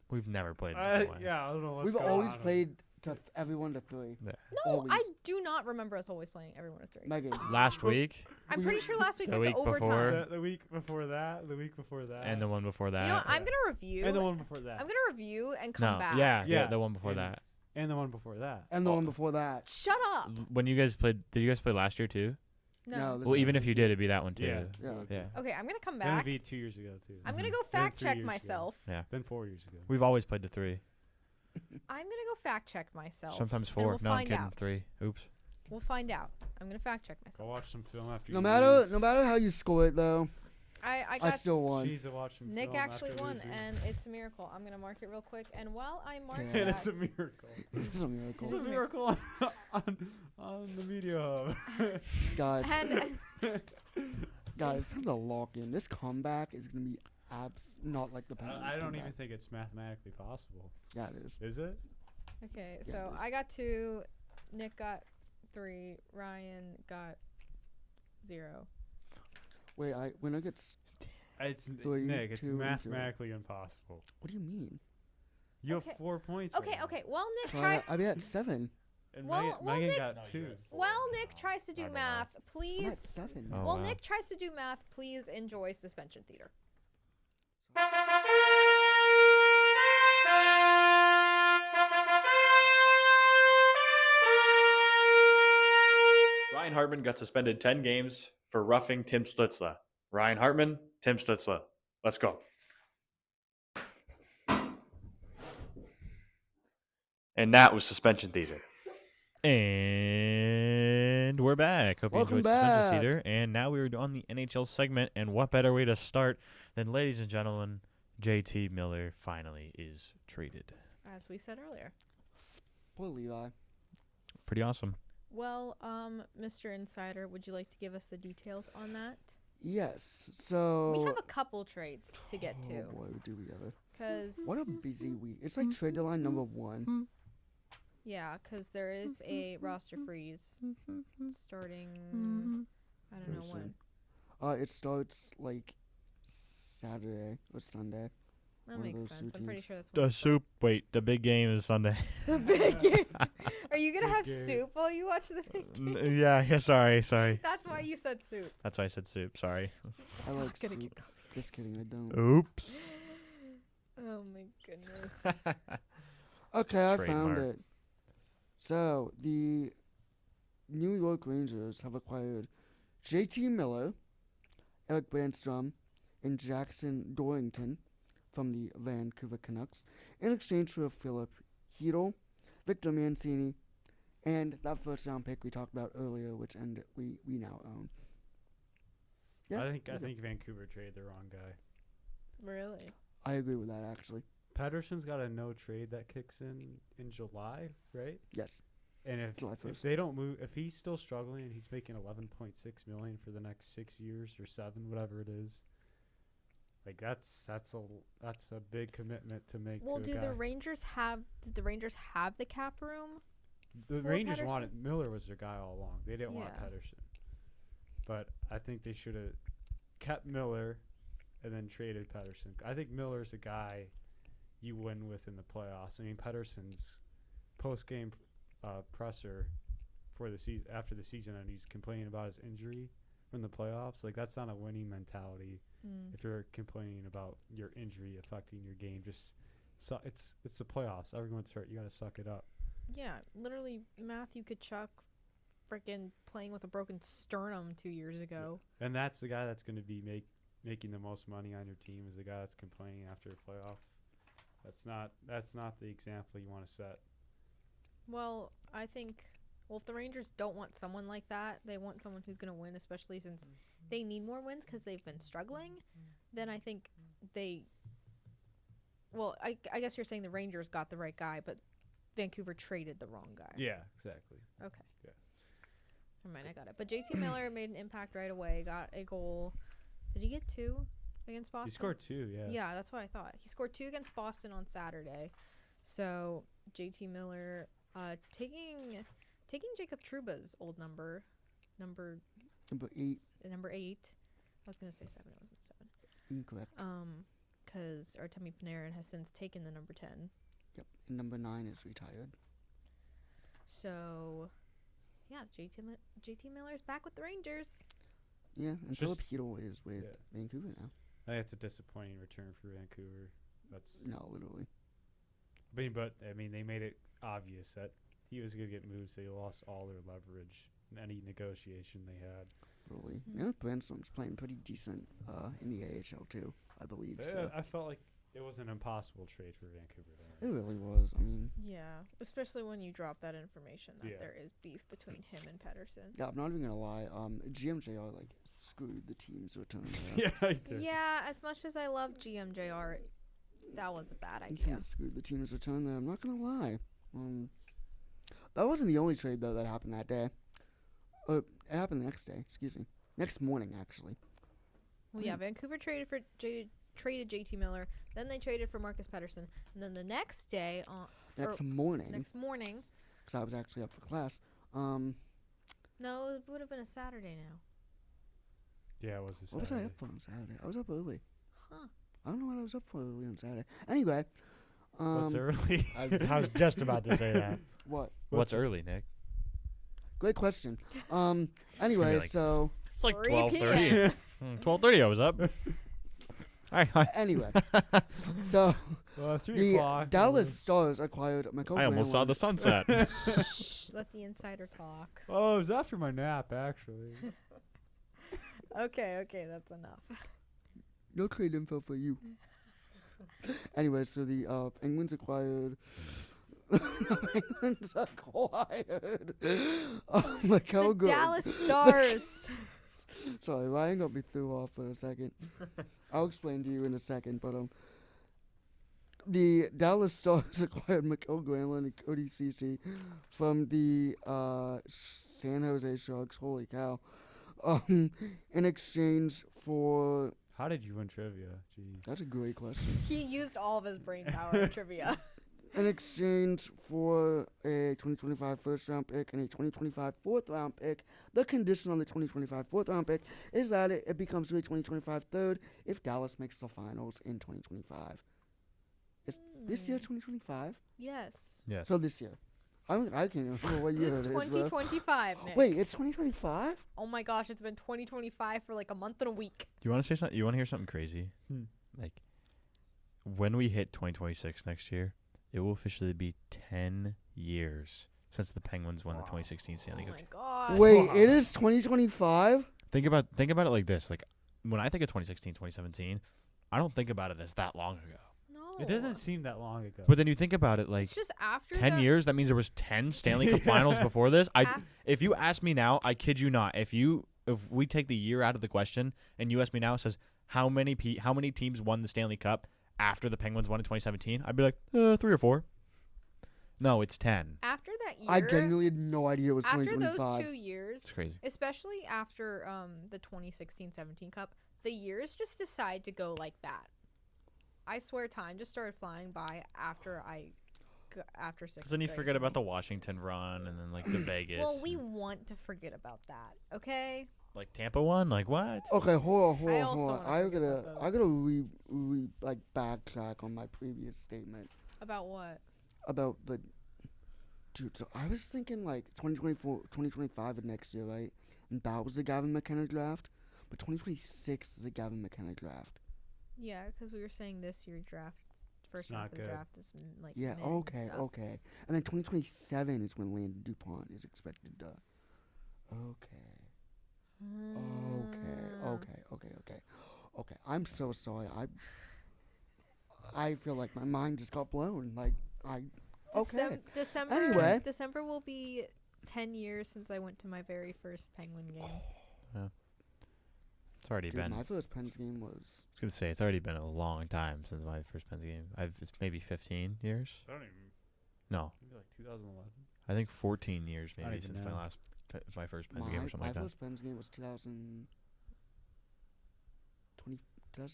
We've never played that way. Yeah, I don't know what's We've going always on. played everyone to 3. Yeah. No, Always. I do not remember us always playing everyone at 3. Megan. Last week I'm pretty sure last week The went to week overtime. before. The week before that, the week before that, and the one before that. You know what? I'm gonna review. and the one before that, I'm gonna review and come no, back. yeah, Yeah, the one before and- that. and the one before that. And the one before that. Shut up. When you guys played, did you guys play last year too? No. this Well, is even if you Vicky. did, it'd be that one too. Yeah. Yeah. Yeah. Okay, I'm gonna come Then it'd back. be 2 years ago too. I'm gonna Mhm. go Then fact 3 check years ago. myself. Then 4 years ago. We've always played to 3. I'm gonna go fact check myself. Sometimes and 4. we'll No, I'm find kidding. out. 3. Oops. We'll find out. I'm gonna fact check Go myself. watch some film after. No you matter lose. no matter how you score it though, I I got still won. She's a watch some Nick film actually after won, losing. and it's a miracle. I'm gonna mark it real quick, and while I mark Okay. that, And it's a miracle. It's a miracle. It's a miracle on the media hub. Guys, and guys, it's time to lock in. This comeback is gonna be not like the Penguins. I don't comeback. even think it's mathematically possible. Yeah, it is. Is it? okay, Yeah, so it is. I got 2, Nick got 3, Ryan got 0. Wait, when I get It's 3, Nick. It's 2, and 0. mathematically impossible. What do you mean? You Okay. have 4 points. Okay, right now. okay. Well, Nick So tries. I be at 7. And Well- Megan, well, Megan Nick- got No, you 2. had 4 While now. Nick tries to I do don't know. math, I'm at please. 7. Oh, While wow. Nick tries to do math, please enjoy suspension theater. Ryan Hartman got suspended 10 games for roughing Tim Stützle. Ryan Hartman, Tim Stützle. Let's go. And that was suspension theater. And we're back. Hope you Welcome enjoyed Suspension back. Theater. And now we're on the NHL segment. And what better way to start than, ladies and gentlemen, JT Miller finally is traded. As we said earlier. Poor Levi. Pretty awesome. Well, Mr. Insider, would you like to give us the details on that? Yes. So. We have a couple trades to get Oh to, boy, do we ever? cause What a busy week. It's like trade deadline number 1. yeah, cause there is a roster freeze starting. I don't know Very when. soon. It starts like Saturday or Sunday. That One of makes those sense. I'm pretty routines. sure that's The when soup. Wait, the big game is Sunday. the big game. Are you gonna Big have game. soup while you watch the big game? Yeah. Sorry. That's why you said soup. That's why I said soup. Sorry. I like Gonna soup. get coffee. Just kidding, I don't. Oops. Oh my goodness. Okay, I found Trademark. it. So, the New York Rangers have acquired JT Miller, Eric Brandstrom, and Jackson Dorrington from the Vancouver Canucks in exchange for Philip Hedl, Victor Mancini, and that first round pick we talked about earlier, which we now own. Yeah, I there you go. think Vancouver traded the wrong guy. Really? I agree with that, actually. Pettersson's got a no trade that kicks in July, right? Yes. And July if 1st. they don't move, if he's still struggling and he's making 11.6 million for the next 6 years or 7, whatever it is, like that's a big commitment to make. Well, to a do guy. the Rangers have? Did the Rangers have the cap room? The for Rangers Pettersson? wanted Miller was their guy all along. They didn't want Yeah. Pettersson, but I think they should have kept Miller and then traded Pettersson. I think Miller's a guy you win with in the playoffs. I mean, Pettersson's post-game presser for the season after the season, and he's complaining about his injury from the playoffs. Like that's not a winning mentality. Mm. If you're complaining about your injury affecting your game, just it's the playoffs. Everyone's hurt. You got to suck it up. Yeah, literally, Matthew Tkachuk, freaking playing with a broken sternum 2 years ago. And that's the guy that's going to be making the most money on your team is the guy that's complaining after a playoff. That's not the example you want to set. Well, I think, if the Rangers don't want someone like that, they want someone who's going to win, especially since they need more wins because they've been struggling. Then I think they. Well, I guess you're saying the Rangers got the right guy, but Vancouver traded the wrong guy. Yeah, exactly. Okay. Yeah. Never mind, I got it. But JT Miller made an impact right away. Got a goal. Did he get 2 against Boston? He scored 2, yeah. Yeah, that's what I thought. He scored 2 against Boston on Saturday. So JT Miller taking Jacob Trouba's old number 8. number 8, I was gonna say 7. It wasn't 7. Incorrect. Because Artemi Panarin has since taken the number 10. Yep. And number 9 is retired. So, yeah, JT Miller's back with the Rangers. Yeah, and Just- Philip Hedl is with Yeah. Vancouver now. I think it's a disappointing return for Vancouver. That's No, literally. but they made it obvious that he was going to get moved, so they lost all their leverage in any negotiation they had. Literally. Mhm. Yeah, Branson's playing pretty decent in the AHL too, I believe. So. I felt like it was an impossible trade for Vancouver It there. really was. I mean, Yeah, especially when you drop that information that Yeah. there is beef between him and Pettersson. yeah, I'm not even gonna lie. GMJR like screwed the team's return. there. Yeah, I did. Yeah, as much as I love GMJR, that was a bad He idea. kinda screwed the team's return there. I'm not gonna lie. That wasn't the only trade though that happened that day. It happened the next day. Excuse me. Next morning, actually. Well, yeah, Vancouver traded JT Miller, then they traded for Marcus Pettersson, and then the next day, Next morning, next morning, because I was actually up for class. no, it would have been a Saturday now. Yeah, it was a What was I Saturday. up for on Saturday? I was up early. Huh. I don't know what I was up for early on Saturday. Anyway, What's early? I was just about to say that. what? What's early, Nick? Great question. gonna be Anyway, like- so It's like 3 12:30. 12:30. I was up. Hi. anyway, so 3 the o'clock. Dallas Stars acquired Michael I almost saw Granlund. the sunset. Shh, let the insider talk. Oh, it was after my nap, actually. Okay, that's enough. No trade info for you. Anyway, so the Penguins acquired. The Penguins acquired. Michael The Dallas Stars. Sorry, Ryan got me threw off for a second. I'll explain to you in a second, but the Dallas Stars acquired Michael Granlund and Cody Ceci from the San Jose Sharks. Holy cow! In exchange for How did you win trivia? Gee. that's a great question. He used all of his brain power in trivia. In exchange for a 2025 first-round pick and a 2025 fourth-round pick, the condition on the 2025 fourth-round pick is that it becomes a 2025 third if Dallas makes the finals in 2025. Is this year 2025? Yes. Yes. So this year. I can't even remember what year It's it is, bro. 2025, Nick. Wait, it's 2025? Oh my gosh, it's been 2025 for like a month and a week. Do you want to say something? You want to hear something crazy? Hmm. Like, when we hit 2026 next year, it will officially be 10 years since the Penguins won the 2016 Stanley Oh Cup. my gosh. Wait, it is 2025? Think about it like this. Like, when I think of 2016, 2017, I don't think about it as that long ago. No. It doesn't seem that long ago. But then you think about it like It's just after 10 the, years, that means there was 10 Stanley Cup finals before this. If you ask me now, I kid you not, if we take the year out of the question and you ask me now, it says how many teams won the Stanley Cup after the Penguins won in 2017, I'd be like 3 or 4. No, it's 10. After that year. I genuinely had no idea it was after 2025. those 2 years, It's crazy. especially after the 2016-17 Cup, the years just decide to go like that. I swear, time just started flying by after after 6th Because then you grade forget for about me. the Washington run and then like the Vegas. Well, we and, want to forget about that, okay? like Tampa won. Like what? Okay, hold I on. also wanna I forget gotta, about I gotta like backtrack on my previous statement About what? about the. Dude, so I was thinking like 2024, 2025 of next year, right? And that was the Gavin McKenna draft, but 2026 is the Gavin McKenna draft. Yeah, because we were saying this year first It's round not of the good. draft is like Yeah, mid and okay, stuff. okay. And then 2027 is when Landon DuPont is expected to. Okay. Okay. I'm so sorry. I feel like my mind just got blown. Like okay. December. Anyway. December will be 10 years since I went to my very first Penguin game. It's already Dude, been. my first Pens game was. I was gonna say it's already been a long time since my first Pens game. It's maybe 15 years. I don't even. No, Maybe like 2011. I think 14 years I don't maybe even since know. my first Pens game or something My like that. first Pens game was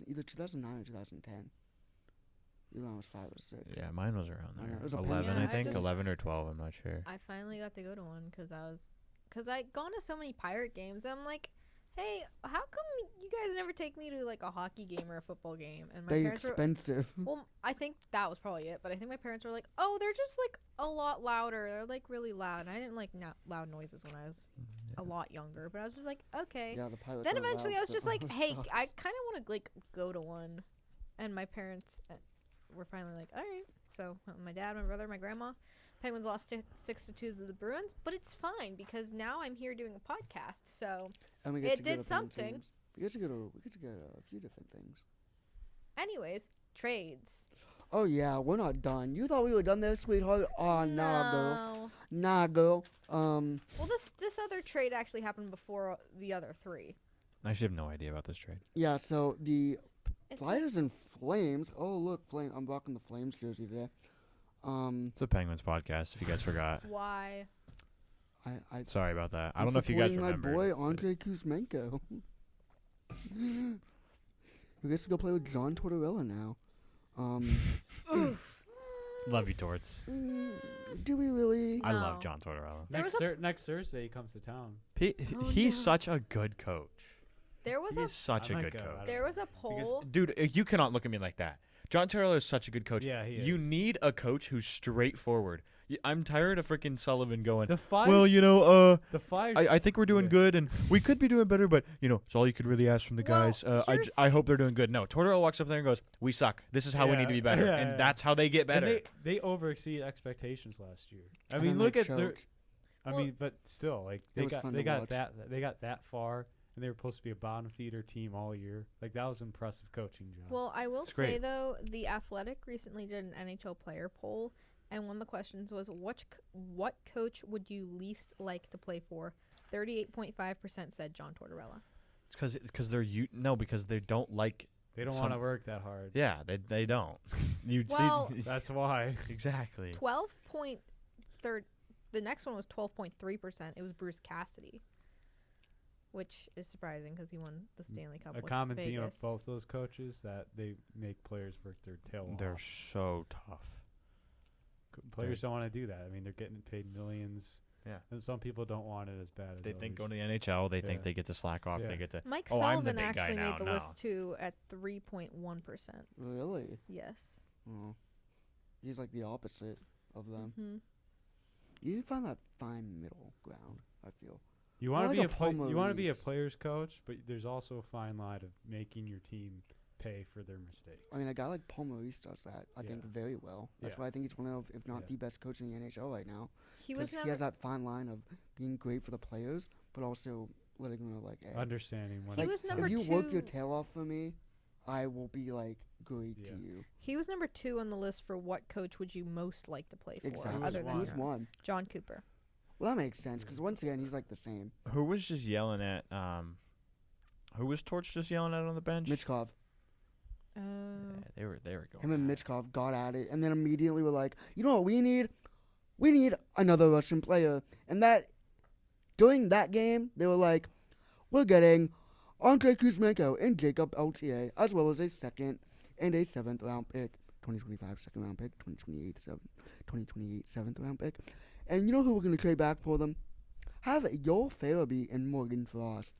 either 2009 or 2010. Either one was 5 or 6. Yeah, mine was around I know, there. it was a 11, Pens I game. think. I just- 11 or 12. I'm not sure. I finally got to go to one because I'd gone to so many Pirate games. I'm like, hey, how come you guys never take me to like a hockey game or a football game? And my They parents were, expensive. well, I think that was probably it, but I think my parents were like, oh, they're just like a lot louder. They're like really loud. And I didn't like loud noises when I was a lot younger, but I was just like, okay. Yeah, the Pirates. Then aren't eventually loud, I was so just like, it hey, sucks. I kind of want to like go to one. And my parents were finally like, all right. So my dad, my brother, my grandma, Penguins lost 6-2 to the Bruins, but it's fine because now I'm here doing a podcast. So And we get it to go did to fun something. teams. We get to go to a few different things. anyways, trades. Oh yeah, we're not done. You thought we were done there, sweetheart? Oh nah, girl. No. Nah, girl. Well, this other trade actually happened before the other three. I actually have no idea about this trade. Yeah. So the It's Flyers and Flames. Oh look, Flame. I'm rocking the Flames jersey today. It's a Penguins podcast, if you guys forgot. why? I Sorry about that. I I'm don't know if you guys supporting remember. my boy Andrei Kuzmenko. Who gets to go play with John Tortorella now. Love you, Torts. Do we really? I love No. John Tortorella. There was Next Thursday he comes to town. Oh, He's no. such a good coach. There was He's such I a might good go. I coach. don't there was a Because, poll. dude, you cannot look at me like that. John Tortorella is such a good coach. Yeah, he You is. need a coach who's straightforward. I'm tired of freaking Sullivan going, The Flyers. well, the Flyers. I think we're doing Yeah. good, and we could be doing better, but, it's all you could really ask from the Well, guys. I here's- hope they're doing good. No, Tortorella walks up there and goes, we suck. This is how we need to be better. Yeah, and yeah. that's how they get better. And they overexceed expectations last year. I And mean, then look they at their. choked. I Well- mean, but still, like It was fun they to got watch. that far, and they were supposed to be a bottom feeder team all year. Like that was impressive coaching job. Well, I will It's say great. though, The Athletic recently did an NHL player poll, and one of the questions was, what coach would you least like to play for? 38.5% said John Tortorella. It's because because they don't like. they don't some- want to work that hard. Yeah, they don't. You'd Well- see. That's why. Exactly. 12.3. The next one was 12.3%. It was Bruce Cassidy, which is surprising because he won the Stanley Cup. A with common theme of Vegas. both those coaches that they make players work their tail off. They're so tough. Players don't want to do that. I mean, they're getting paid millions. Yeah. And some people don't want it as bad as They think others. going to the NHL, they think Yeah. they get to slack off. Yeah. They get to. Mike Oh, I'm the Sullivan big guy actually now, made the no. list too at 3.1%. Really? Yes. Oh. He's like the opposite of them. Hmm. You find that fine middle ground, I feel. You I want to like be a you want to be a Palmares. player's coach, but there's also a fine line of making your team pay for their mistakes. I mean, a guy like Paul Maurice does that, I think, Yeah. very well. That's Yeah. why I think he's one of, if not Yeah. the best coach in the NHL right now. He was 'Cause never. he has that fine line of being great for the players, but also letting them know, like, hey, Understanding when He like, was it's number if you time. work your two- tail off for me, I will be, like, great to Yeah. you. He was number 2 on the list for what coach would you most like to play for, Exactly. other Who than was Who's your own. one? John Cooper. Well, that makes sense, because once again, he's, like, the same. Who was just yelling at? Who was Torch just yelling at on the bench? Mitchkov. Oh. Yeah, they were going. Him and at it. Mitchkov got at it, and then immediately were like, you know what we need? We need another Russian player. And that, during that game, they were like, we're getting Andrei Kuzmenko and Jacob LTA, as well as a second and a 7th round pick, 2025 second round pick, 2028 seventh round pick. And you know who we're going to trade back for them? Have Joel Farabee and Morgan Frost.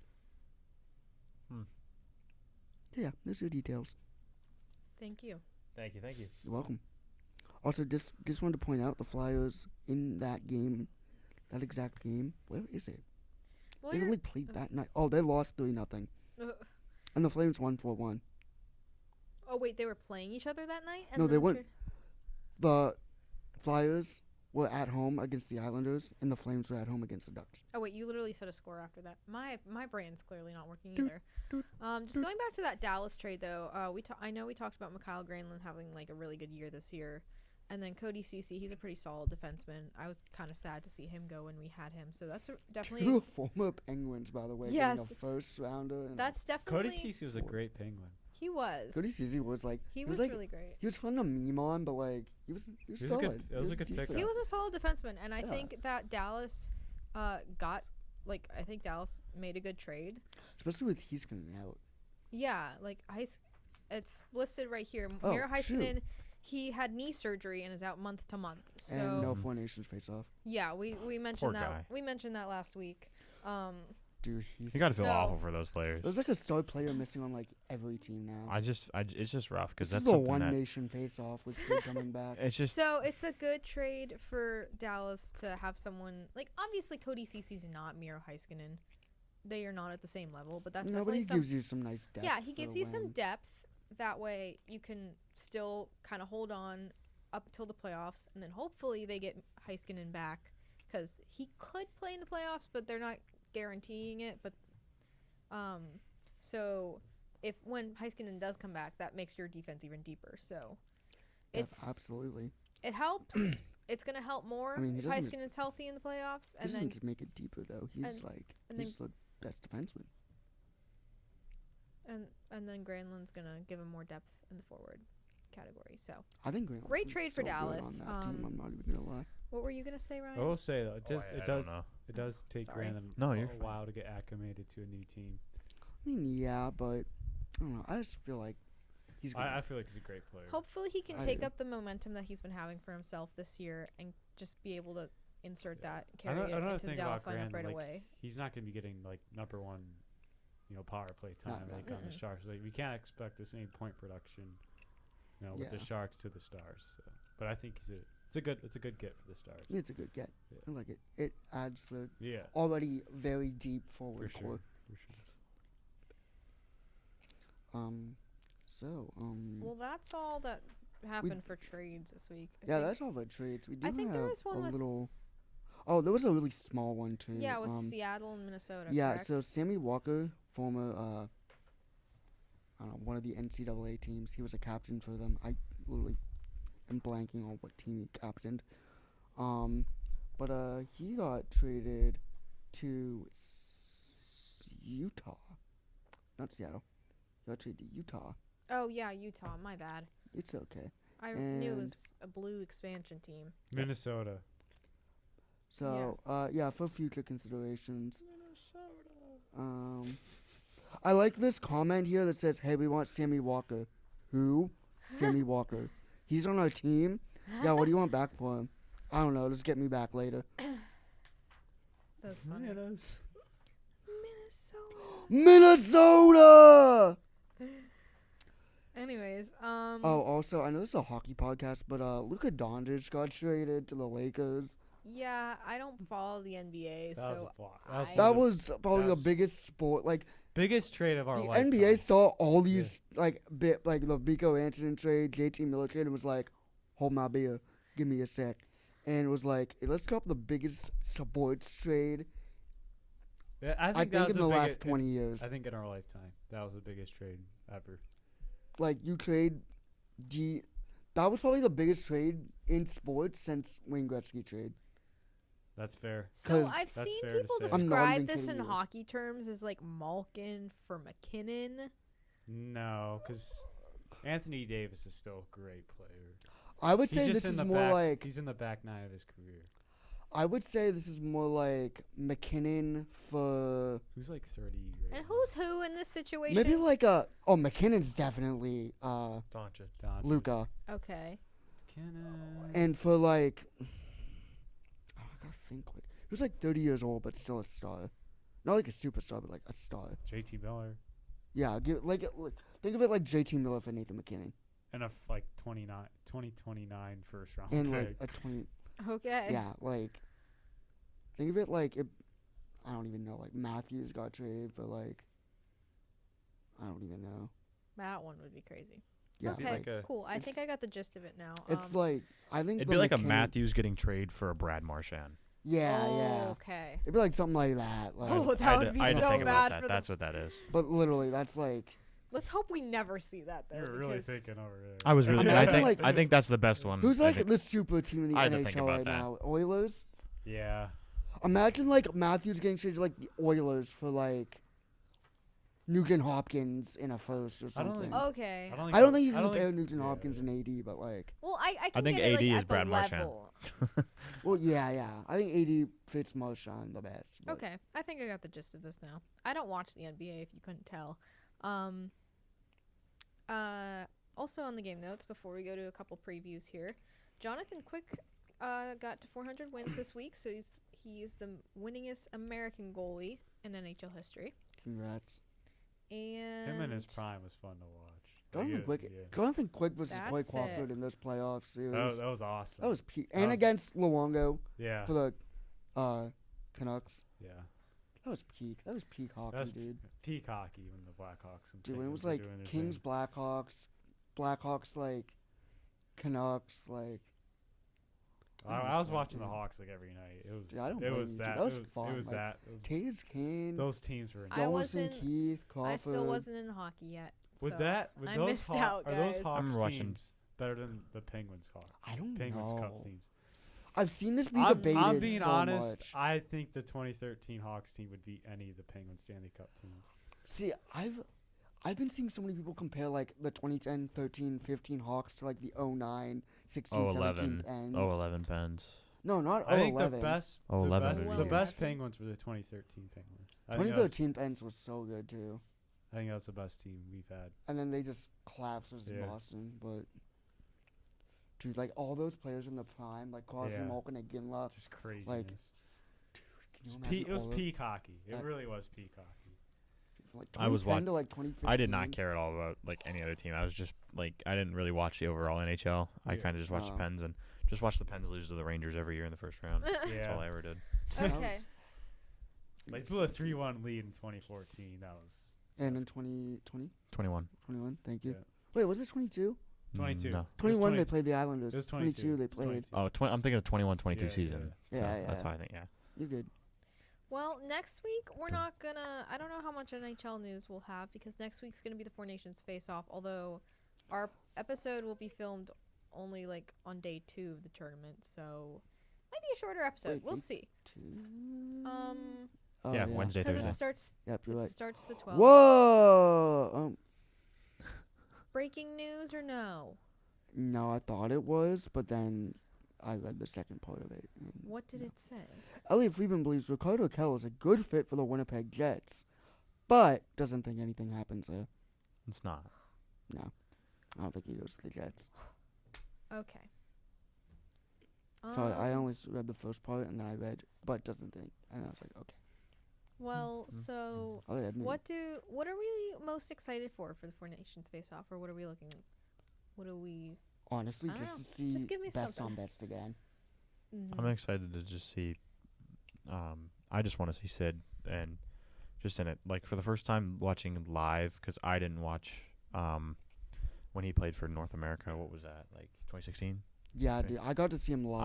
Yeah, there's your details. Thank you. Thank you. You're welcome. Also, just wanted to point out the Flyers in that game, that exact game. Where is it? Well, They you're- only played that night. Oh, they lost 3-0, uh, and the Flames won 4-1. oh wait, they were playing each other that night. And No, then they weren't. tra- The Flyers were at home against the Islanders, and the Flames were at home against the Ducks. Oh wait, you literally said a score after that. My brain's clearly not working Doot, either. doot, Just going back to that Dallas trade though, I know we talked about Mikhail Granlund having like a really good year this year, and then Cody Ceci, he's a pretty solid defenseman. I was kind of sad to see him go when we had him, so that's definitely Two former Penguins, by the way. getting Yes. a first rounder. And that's Cody definitely Ceci was a great Penguin. he was. Cody Ceci was like He was like really great. he was fun to meme on, but like he was was a solid. good- it was a good decent. pickup. He was a solid defenseman, and I Yeah. think that Dallas got like I think Dallas made a good trade. Especially with Heiskanen out. Yeah, like it's listed right here. Oh, Mira shoot. Heiskanen, he had knee surgery and is out month to month. So And no Four Nations face off. yeah, we Poor mentioned that guy. we mentioned that last week. Dude, You got to feel So- awful for those players. There's like a star player missing on like every team now. It's just rough because This that's is a something one that nation face off with Sid coming back. it's just So it's a good trade for Dallas to have someone like obviously Cody Cece's not Miro Heiskanen. They are not at the same level, but that's Nobody definitely gives you some nice depth. yeah, he for gives a you some win. depth. That way you can still kind of hold on up until the playoffs, and then hopefully they get Heiskanen back because he could play in the playoffs, but they're not guaranteeing it. But so if when Heiskanen does come back, that makes your defense even deeper. So it's Absolutely. it helps. It's gonna help more I mean, he if doesn't- Heiskanen's healthy in the playoffs, He and doesn't then make it deeper though. He's like and he's the best defenseman. and then Granlund's gonna give him more depth in the forward category. So I think Grant Great Watson's trade for so good Dallas. On that team, I'm not even gonna lie. what were you gonna say, Ryan? I will say though, I don't know. it does take Sorry. Brandon No, a you're fine. while to get acclimated to a new team. I mean, yeah, but I don't know. I just feel like he's gonna. I feel like he's a great player. Hopefully he can I take do. up the momentum that he's been having for himself this year and just be able to insert Yeah. that, carry it Another into the thing Dallas about lineup Grandin, right like, away. He's not going to be getting like number one, power play time No. like on the Mm-mm. Sharks. Like we can't expect the same point production, with the Yeah. Sharks to the Stars. So. But I think it's a good get for the Stars. It's a good get. Yeah. I like it. It adds the Yeah, already very deep for forward sure, core. for sure. Well, that's all that happened for trades this week. I Yeah, think. that's all the trades. We do I think have there was one a with- little. Oh, there was a really small one too. Yeah, with Seattle and Minnesota. Yeah, correct? so Sammy Walker, former, I don't know, one of the NCAA teams. He was a captain for them. I literally am blanking on what team he captained. But he got traded to Utah, not Seattle. He got traded to Utah. Oh yeah, Utah. My bad. It's okay. I knew it And- was a blue expansion team. Minnesota. So, yeah, for future considerations. I like this comment here that says, "Hey, we want Sammy Walker." Who? Sammy Walker. He's on our team. Yeah, what do you want back for him? I don't know. Just get me back later. That's funny. Minnesota. Minnesota. Anyways, Oh, also, I know this is a hockey podcast, but Luka Doncic got traded to the Lakers. yeah, I don't follow the NBA, That was so a flop. That the was probably the that's- biggest sport. Like biggest trade of our the life. NBA saw all these like the Biko Anderson trade, JT Miller trade, and was like, "Hold my beer, give me a sec," and was like, hey, "Let's go up the biggest sports trade Yeah, I think that was in the last biggest- 20 years." I think in our lifetime, that was the biggest trade ever. Like you trade that was probably the biggest trade in sports since Wayne Gretzky trade. That's fair. So 'Cause- I've That's seen fair to people say. I'm not describe even this in kidding you. hockey terms as like Malkin for McKinnon. No, because Anthony Davis is still a great player. I would He's say just this in is the more back, like he's in the back nine of his career. I would say this is more like McKinnon for Who's like 30 right And now? who's who in this situation? maybe like McKinnon's definitely Doncic. Doncic. Luka. Okay. McKinnon. And for like, I gotta think. Like, he was like 30 years old, but still a star. Not like a superstar, but like a star. JT Miller. Yeah, think of it like JT Miller for Nathan McKinnon, And a 2029 first round and pick. like a 20. Okay. Yeah, like think of it like it. I don't even know. Like Matthews got traded for like. I don't even know. That one would be crazy. Yeah, okay. like a- Cool. I it's- think I got the gist of it now. it's like I think It'd the be like a McKinnon- Matthews getting traded for a Brad Marchand. Yeah, oh, yeah. Okay. It'd be like something like that. Like, Oh, that I would be I had to so think bad about that. for That's what that is. but literally, that's like. Let's hope we never see that though. You're really because- thinking over there. I was really. mean, I, I feel think. like- I think that's the best one. Who's I like think- the super team in the I had to think NHL about right that. now? Oilers. Yeah. Imagine like Matthews getting traded to like the Oilers for like Nugent Hopkins in a first or I don't something. think- Okay. I don't think you I can don't compare think- Nugent yeah, Hopkins yeah. and AD, but like, Well, I can think get it, AD like, is at the Brad Marchand. level. well, yeah. I think AD fits Marchand the best. but- Okay, I think I got the gist of this now. I don't watch the NBA if you couldn't tell. Also on the game notes before we go to a couple previews here, Jonathan Quick got to 400 wins this week, so he's the winningest American goalie in NHL history. Congrats. And Him in his prime was fun to watch. Jonathan Quick versus That's Corey it. Crawford in those playoffs. That was awesome. That was peak. That And was- against Luongo yeah. for the Canucks. Yeah. That was peak. That was peak hockey, That's dude. peak hockey when the Blackhawks and Dude, when it was Penguins were like doing their Kings, thing. Blackhawks like Canucks, like. I was sad, watching dude. the Hawks like every night. It was. Dude, I don't it blame was you, dude. that. That was it was, fun, It was like, that. It was, Taves, Kane, those teams were. I Donaldson, wasn't- Keith, Crawford. I still wasn't in hockey yet. With so that, with I those missed Haw- out, are those guys. Hawks I'm watching- teams better than the Penguins I don't Penguins know. Cup teams? I've seen this be I'm debated being so honest. much. I think the 2013 Hawks team would beat any of the Penguins Stanley Cup teams. See, I've been seeing so many people compare like the 2010, 13, 15 Hawks to like the 09, 16, 17 Pens. 11 Pens. No, not I think 11. the best. Oh, the 11 best, would the be- best 11. Penguins were the 2013 Penguins. I think, 2013 Pens was so good too. I think that's the best team we've had. And then they just collapsed versus Yeah. Boston. But dude, like all those players in the prime, like Crosby, Yeah. Malkin, and Ginla. Just craziness. Can you It imagine was all of- peak hockey. It that- really was peak hockey. from, like I was 2010 to like 2015. I did not care at all about like any other team. I was just like I didn't really watch the overall NHL. I Yeah. kind of just watched the Oh. Pens and just watched the Pens lose to the Rangers every year in the first round. That's all I Yeah. ever did. That Okay. was- Like blew a 3-1 lead in 2014. That was And in 2020, 21. 21, thank you. Yeah. Wait, was it 22? 22. No. It was 21 they 20 played the Islanders. It was 22 they It was played. 22. Oh, I'm thinking of 21-22 Yeah, season. yeah. So Yeah, that's yeah. how I think. Yeah. You're good. Well, next week we're Okay. not gonna. I don't know how much NHL news we'll have because next week's gonna be the Four Nations face-off. Although our episode will be filmed only like on day 2 of the tournament, so might be a shorter episode. Wait, we'll think- see. Oh, yeah, Wednesday, Because Thursday. it starts. Yep, you're It right. starts the 12th. Whoa! Breaking news or no? No, I thought it was, but then I read the second part of it. and What did no. it say? Elliot Friedman believes Ricardo Kell is a good fit for the Winnipeg Jets, but doesn't think anything happens there. It's not. No, I don't think he goes to the Jets. Okay. So I Um, only read the first part, and then I read, but doesn't think, and I was like, okay. Well, so I'll admit. what are we most excited for the Four Nations face-off, or what are we looking? What are we? Honestly, I don't just to know. see Just give me best something. on best again. Mhm. I'm excited to just see. I just want to see Sid and just in it like for the first time watching live because I didn't watch when he played for North America. What was that like 2016? Yeah, Okay. dude, I got to see him live.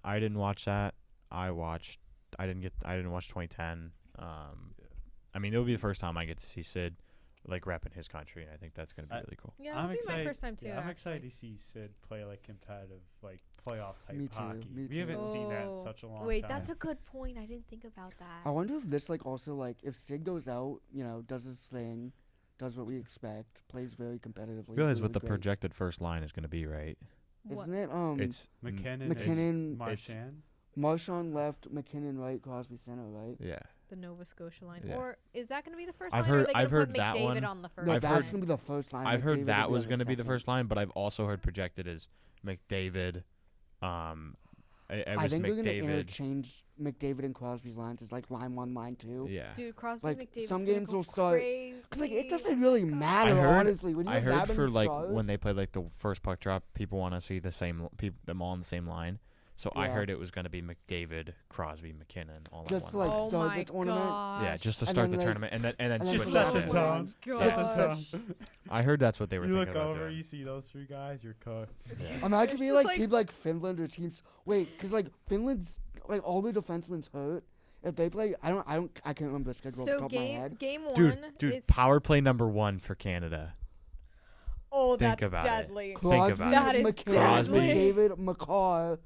I didn't watch that. I watched. I didn't watch 2010. I mean, it'll be the first time I get to see Sid like repping his country, and I think that's gonna be really cool. Yeah, I'm it'll be excited. my first time too. Yeah, I'm actually. excited to see Sid play like competitive, like playoff type Me too, hockey. me We too. haven't seen that in Oh, such a long Wait, time. that's a good point. I didn't think about that. I wonder if this like also like if Sid goes out, does his thing, does what we expect, plays very competitively. Realize really what the great. projected first line is gonna be, right? What- Isn't it? It's McKinnon, McKinnon- is Marchand. Marshawn left, McKinnon right, Crosby center, right? yeah. the Nova Scotia line, Yeah. or is that going to be the first I've line? Or are heard- they I've gonna heard put that McDavid one. on the first No, I've that's line? heard- gonna be the first line. I've heard McDavid that will be was on going to be the second. first line, but I've also heard projected as McDavid. I think they're gonna McDavid. interchange McDavid and Crosby's lines as like line 1, line 2. Yeah. Dude, Crosby Like, McDavid's some gonna games go will start- crazy. Cause like it doesn't really God. matter, honestly. When you I have heard that for many like stars. when they play like the first puck drop, people want to see the same them all on the same line. So I Yeah. heard it was going to be McDavid, Crosby, McKinnon, all on Just one like line. Oh start my the tournament. gosh. Yeah, just to And start then, the like- tournament and then and then switch switch set out the the tone. lines. God. Set the Just tone. I heard that's what they were You thinking look about over, doing. you see those three guys, you're cooked. Yeah. Imagine It's being just like team like Finland or teams. Wait, cause like Finland's like all the defensemen's hurt. If they play, I can't remember the schedule off the So top of my head. game one Dude, is power play number 1 for Canada. oh think that's about it. deadly. Think about That is McKinnon, Crosby. McDavid, McCarr,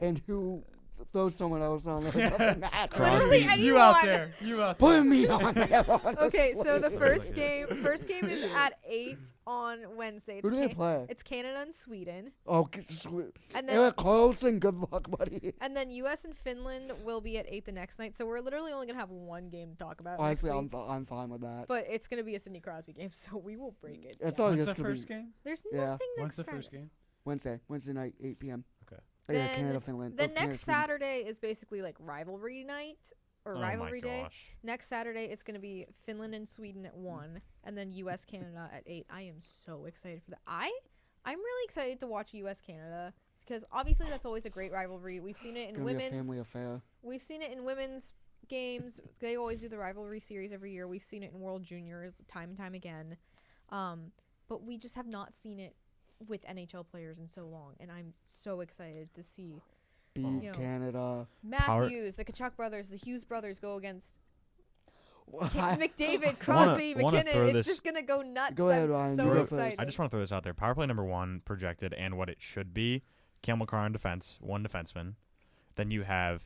and who throws someone else on there. It doesn't matter. Crosby. Literally You out anyone. there. You out Put there. me on there. Okay, so the honestly. first game is at 8 on Wednesday. Who do they play? It's Canada and Sweden, Oh, sweet. and then Eric Carlson, good luck, buddy. U.S. and Finland will be at 8 the next night. So we're literally only gonna have one game to talk about. Honestly, next week. I'm fine with that. But it's gonna be a Sidney Crosby game, so we will break it. It's down. all When's just the gonna first be game? There's yeah. nothing When's next the Friday. first game? Wednesday night, 8 p.m. Okay. Yeah, Then Canada, Finland. The Canada, next Sweden. Saturday is basically like rivalry night. or Oh rivalry my day. gosh. Next Saturday, it's going to be Finland and Sweden at 1, and then U.S. Canada at 8. I am so excited for that. I'm really excited to watch U.S. Canada because obviously that's always a great rivalry. We've seen it in Gonna be a women's. family affair. We've seen it in women's games. They always do the rivalry series every year. We've seen it in World Juniors time and time again. But we just have not seen it with NHL players in so long, and I'm so excited to see Beat Yo. Canada. Matthews, the Kachuk brothers, the Hughes brothers go against I- McDavid, Crosby, wanna throw McKinnon. this- It's just gonna go nuts. Go ahead, I'm Ryan, so you go excited. first. I just want to throw this out there. Power play number 1 projected and what it should be. Cam McCarr on defense, 1 defenseman. Then you have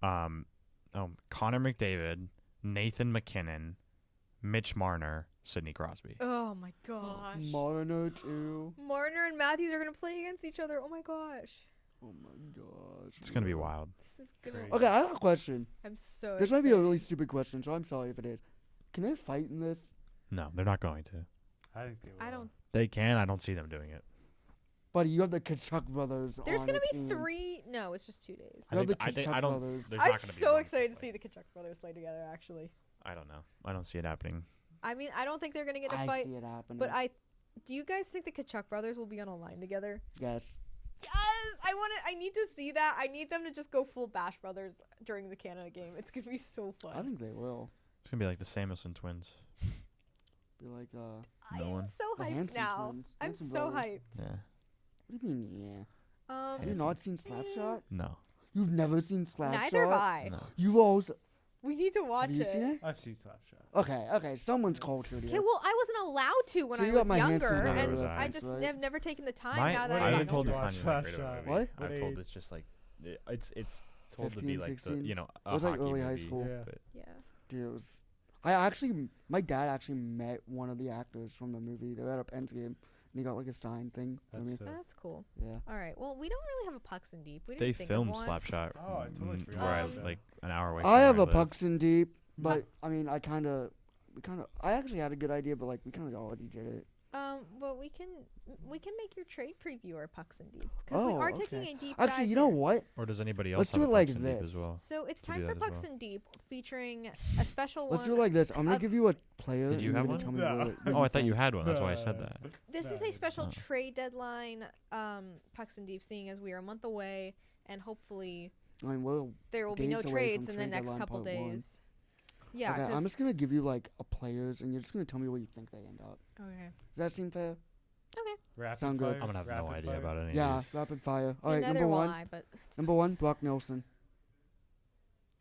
Connor McDavid, Nathan McKinnon, Mitch Marner, Sidney Crosby. Oh my gosh. Marner too. Marner and Matthews are gonna play against each other. Oh my gosh. Oh my gosh. It's going to be bro. wild. This is gonna. Crazy. Okay, I have a question. I'm so. This might be a excited. really stupid question, so I'm sorry if it is. Can they fight in this? No, they're not going to. I think they will. I don't. They can. I don't see them doing it. Buddy, you have the Kachuk brothers. There's on gonna a be team. 3. No, it's just 2 days. You have the I Kachuk don't. brothers. There's I'm not gonna be so one excited to play. see the Kachuk brothers play together. Actually, I don't know. I don't see it happening. I mean, I don't think they're gonna get a I fight, see it happening. but do you guys think the Kachuk brothers will be on a line together? Yes. Yes, I need to see that. I need them to just go full Bash Brothers during the Canada game. It's gonna be so fun. I think they will. It's going to be like the Samuelson twins. Be like, no I'm one. so The hyped Hanson now. twins. I'm Hanson so brothers. hyped. Yeah. What do you mean, yeah? Have you Hanson. not seen Slapshot? No. You've never seen Slapshot? Neither have I. No. You've always... We need to watch Have you seen it? I've seen Slapshot. Okay, someone's cultured Okay, here. well, I wasn't allowed to when So I you got was my Hanson younger, brothers and I reference, just right? have never taken the time My, now that what I I've age been got told did it's you not watch even that great of a Slapshot? movie. What? What I've told age? it's just like it's told to 15, be like 16. the, a It was, like, hockey early high movie, school. Yeah. but Yeah. Dude, it was... My dad actually met one of the actors from the movie. They were at a Pens game, and he got like a sign thing. for That's me. sick. That's cool. Yeah. All right. Well, we don't really have a Pucks in Deep. We they didn't think filmed of one. Slapshot Oh, I totally forgot where I about that. like an hour away. From I have where a live. Pucks in Deep, but I mean, I actually had a good idea, but like we kind of already did it. But we can make your trade preview our Pucks in Deep because we Oh, are taking okay. a deep Actually, dive you know here. what? Or does anybody else Let's have do a it like Pucks in Deep this. as well? So it's to time do for that as Pucks well. in Deep featuring a special Let's one. do it like this. I'm gonna of- give you a player. Did you and have you're one? gonna tell me No. what Oh, I thought you think. had one. That's why I said that. This is No, a special Oh. trade deadline Pucks in Deep, seeing as we are a month away, and hopefully I mean, well, there will be no days away trades from in the trade next deadline couple part one. days. Yeah. okay, I'm just 'cause- gonna give you like a players, and you're just gonna tell me what you think they end up. Okay. Does that seem fair? Rapid Sound good. fire? I'm gonna have no Rapid idea fire? about any Yeah, of these. rapid fire. All Yeah, right, neither number will one. I, but it's Number one, Brock Nelson.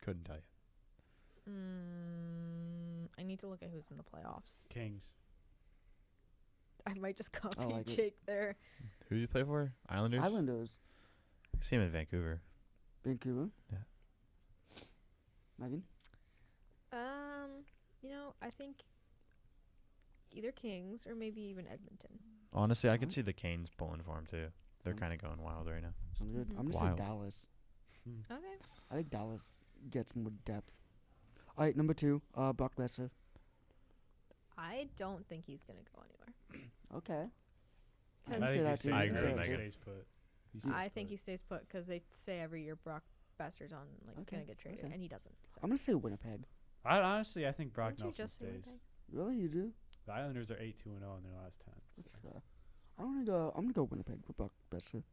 Couldn't tell you. I need to look at who's in the playoffs. Kings. I might just copy like it. Jake there. Who did you play for? Islanders. Islanders. I see him in Vancouver. Vancouver. Yeah. Megan. I think either Kings or maybe even Edmonton. Honestly, I could Mhm. see the Canes pulling for him too. They're Mm. kind of going wild right now. Sounds good. Mhm. I'm gonna Wild. say Dallas. Okay. I think Dallas gets more depth. All right, number two, Brock Besser. I don't think he's gonna go anywhere. Okay. I I can say think that he too. I I can agree say with that Megan. too. stays put. He I stays I think put. he stays put because they say every year Brock Besser's on Okay, gonna get traded, okay. and he doesn't. So. I'm gonna say Winnipeg. I think Brock Didn't you Nelson just say stays. Winnipeg? Really, you do? The Islanders are 8-2-0 in their last 10. so. Okay. I'm gonna go Winnipeg with Brock Besser.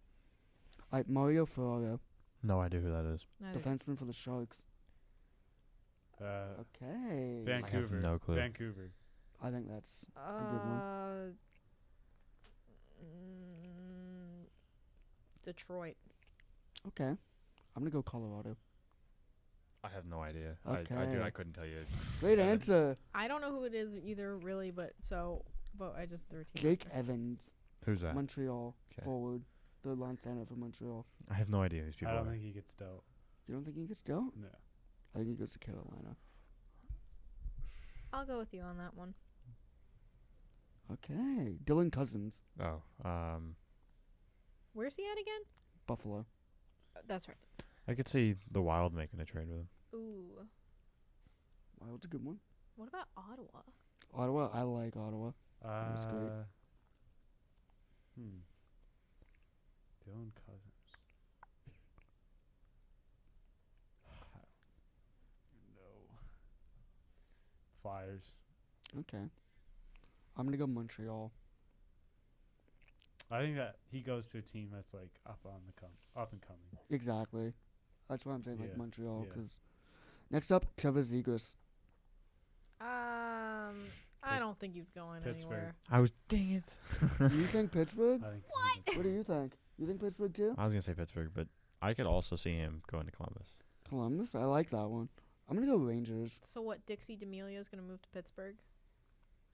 All right, Mario Ferraro, No idea who that is. Neither. defenseman for the Sharks. Okay. Vancouver. no clue. Vancouver. I think that's a good one. Detroit. Okay. I'm gonna go Colorado. I have no idea. Okay. I couldn't tell you. Great Yeah. answer, I don't know who it is either, really, but I just threw a team. Jake Evans, Who's that? Montreal 'Kay. forward, the line center for Montreal. I have no idea who these people I don't are. think he gets dealt. You don't think he gets dealt? No. I think he goes to Carolina. I'll go with you on that one. Okay, Dylan Cousins, Oh, Where's he at again? Buffalo. That's right. I could see the Wild making a trade with him. Ooh. Wild's a good one. What about Ottawa? Ottawa, I like Ottawa. That's great. Dylan Cousins. Flyers. Okay. I'm gonna go Montreal. I think that he goes to a team that's like up and coming. Exactly. That's why I'm saying like Yeah, Montreal. yeah. Because next up, Trevor Zegras. I don't think he's going Pittsburgh. anywhere. I was dang it. Do you think Pittsburgh? I think What do you think? You think Pittsburgh too? I was gonna say Pittsburgh, but I could also see him going to Columbus. Columbus? I like that one. I'm gonna go Rangers. So what? Dixie D'Amelio is going to move to Pittsburgh?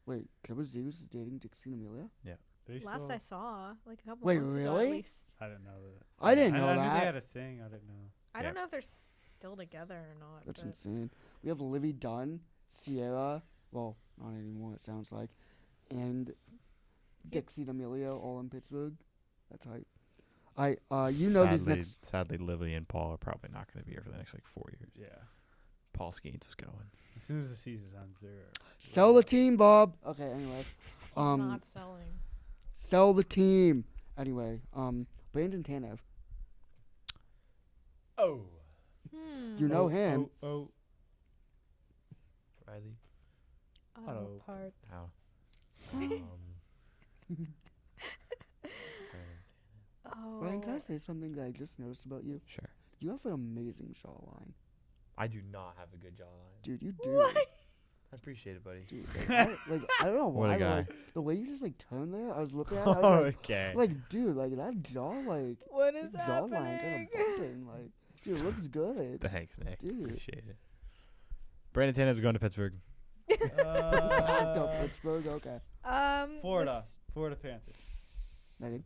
Wait, Trevor Zegras is dating Dixie Amelia? They Last still, I saw, like a couple Wait, months ago really? at least. I didn't know that. I didn't know I knew that. they had a thing. I didn't know. I don't know if they're still together or not. That's but insane. We have Livy Dunn, Sierra. Well, not anymore. It sounds like, and Dixie D'Amelio all in Pittsburgh. That's hype. You know these next. Sadly, Livy and Paul are probably not going to be here for the next 4 years. Yeah. Paul Skeens is going. As soon as the season ends, they're Sell the team, Bob. Okay. Anyway, he's not selling. sell the team. Anyway, Brandon Tanev. Oh. You know him. Oh. Riley. Auto parts. How? Oh. Ryan, can I say something that I just noticed about you? Sure. You have an amazing jawline, I do not have a good jawline. dude. You do. What? I appreciate it, buddy. Dude, I don't know What a why. but, guy. Like, the way you just like turn there, I was looking at it. I was Okay. like, dude, like that jaw, like What is jawline kind happening? of bumping. Like, dude, it looks good. Thanks, Nick. Dude. Appreciate it. Brandon Tanev's going to Pittsburgh. Back up Pittsburgh. Okay, Florida. Florida Panthers. Megan,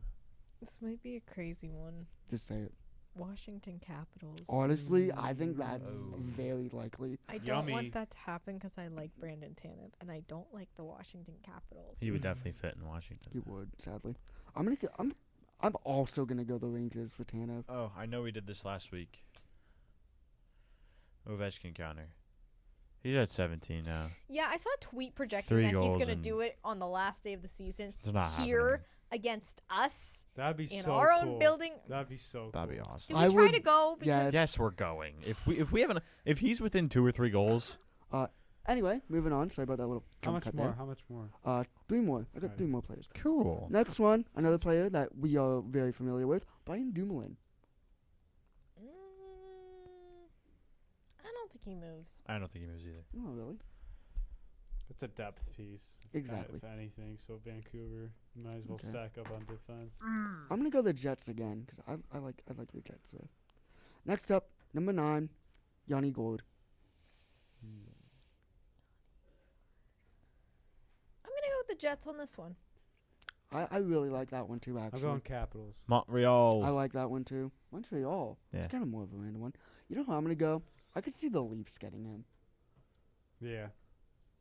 This might be a crazy one. just say it. Washington Capitals. Honestly, I think that's Oh. very likely. I don't Yummy. want that to happen because I like Brandon Tanev and I don't like the Washington Capitals. He would definitely fit in Washington. He would, sadly. I'm also gonna go the Rangers for Tanev. Oh, I know we did this last week. Ovechkin counter. He's at 17 now. Yeah, I saw a tweet projecting 3 that he's goals going to and- do it on the last day of the season It's not here happening. against us That'd be in so our cool. own building. That'd be so That'd be cool. awesome. Do we I try would- to go? Because yes. Yes, we're going. If he's within 2 or 3 goals, Anyway, moving on. Sorry about that little How much cut more? there. How much more? 3 more. I got Alright. 3 more players. cool. Next one, another player that we are very familiar with, Brian Dumoulin. I don't think he moves. I don't think he moves either. Oh, really? It's a depth piece. Exactly. If anything, so Vancouver, you might as well Okay. stack up on defense. I'm gonna go the Jets again because I like the Jets there. Next up, number 9, Yanni Gourde. I'm going to go with the Jets on this one. I really like that one too. I'm Actually, going Capitals. Montreal. I like that one too. Montreal. Yeah. It's kind of more of a random one. You know how I'm gonna go? I could see the Leafs getting him. Yeah.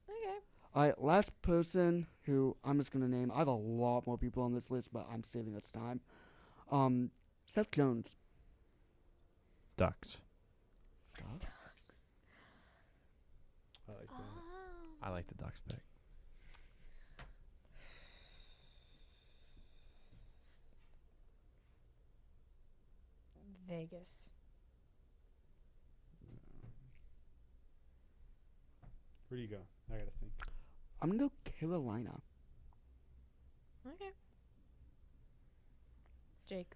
Okay. All right, last person who I'm just gonna name. I have a lot more people on this list, but I'm saving its time. Seth Jones. Ducks. I like that. I like the Ducks pick. Vegas. Where do you go? I gotta think. I'm gonna go Carolina. Okay. Jake.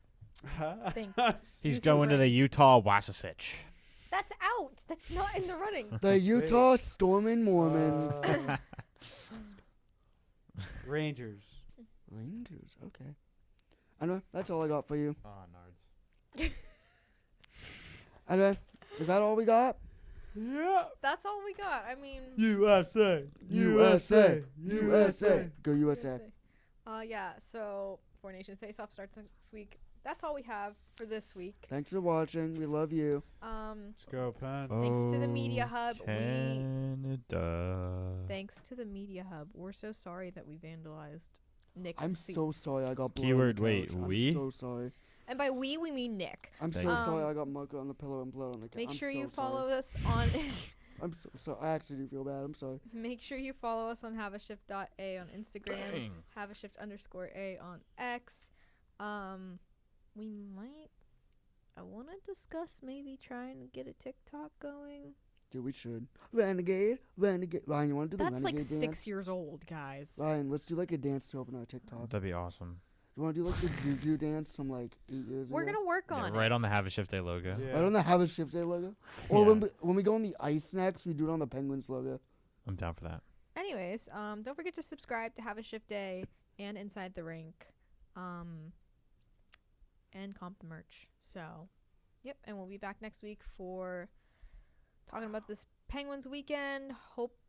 Think. He's Use going to your the brain. Utah Wasatch. That's out. That's not in the running. The Utah Stormin' Mormons. Rangers. Rangers. Okay. Anyway, that's all I got for you. Oh, Nards. Anyway, is that all we got? Yeah. That's all we got. I mean, USA. USA. USA. Go USA. Yeah. So Four Nations Face Off starts next week. That's all we have for this week. Thanks for watching. We love you. Let's go, Pen. Thanks to the Media Hub. Canada. Thanks to the Media Hub. We're so sorry that we vandalized Nick's I'm seat. so sorry I got blood Keyword, on the wait, couch. we? I'm so sorry. And by we mean Nick. I'm Thank so you. sorry I got marker on the pillow and blood on the couch. Make I'm sure so you sorry. follow us on. I'm so sorry. I actually do feel bad. I'm sorry. Make sure you follow us on haveashift.a on Instagram. Dang. Haveashift_a on X. I want to discuss maybe trying to get a TikTok going. Dude, we should. Renegade. Ryan, you want to do the That's renegade like dance? 6 years old, guys. Ryan, let's do like a dance to open our TikTok. That'd be awesome. You want to do like the Juju dance from like 8 years We're ago? gonna work Yeah, on right it. on the Have a Shift Day logo. Yeah. Right on the Have a Shift Day logo? Or Yeah. when we go on the ice next, we do it on the Penguins logo. I'm down for that. Anyways, don't forget to subscribe to Have a Shift Day and Inside the Rink, and comp the merch. So, yep, and we'll be back next week for talking about this Penguins weekend.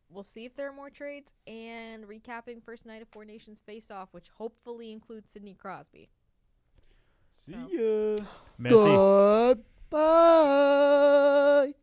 We'll see if there are more trades and recapping first night of Four Nations face-off, which hopefully includes Sidney Crosby. See So- ya. Merci. Goodbye.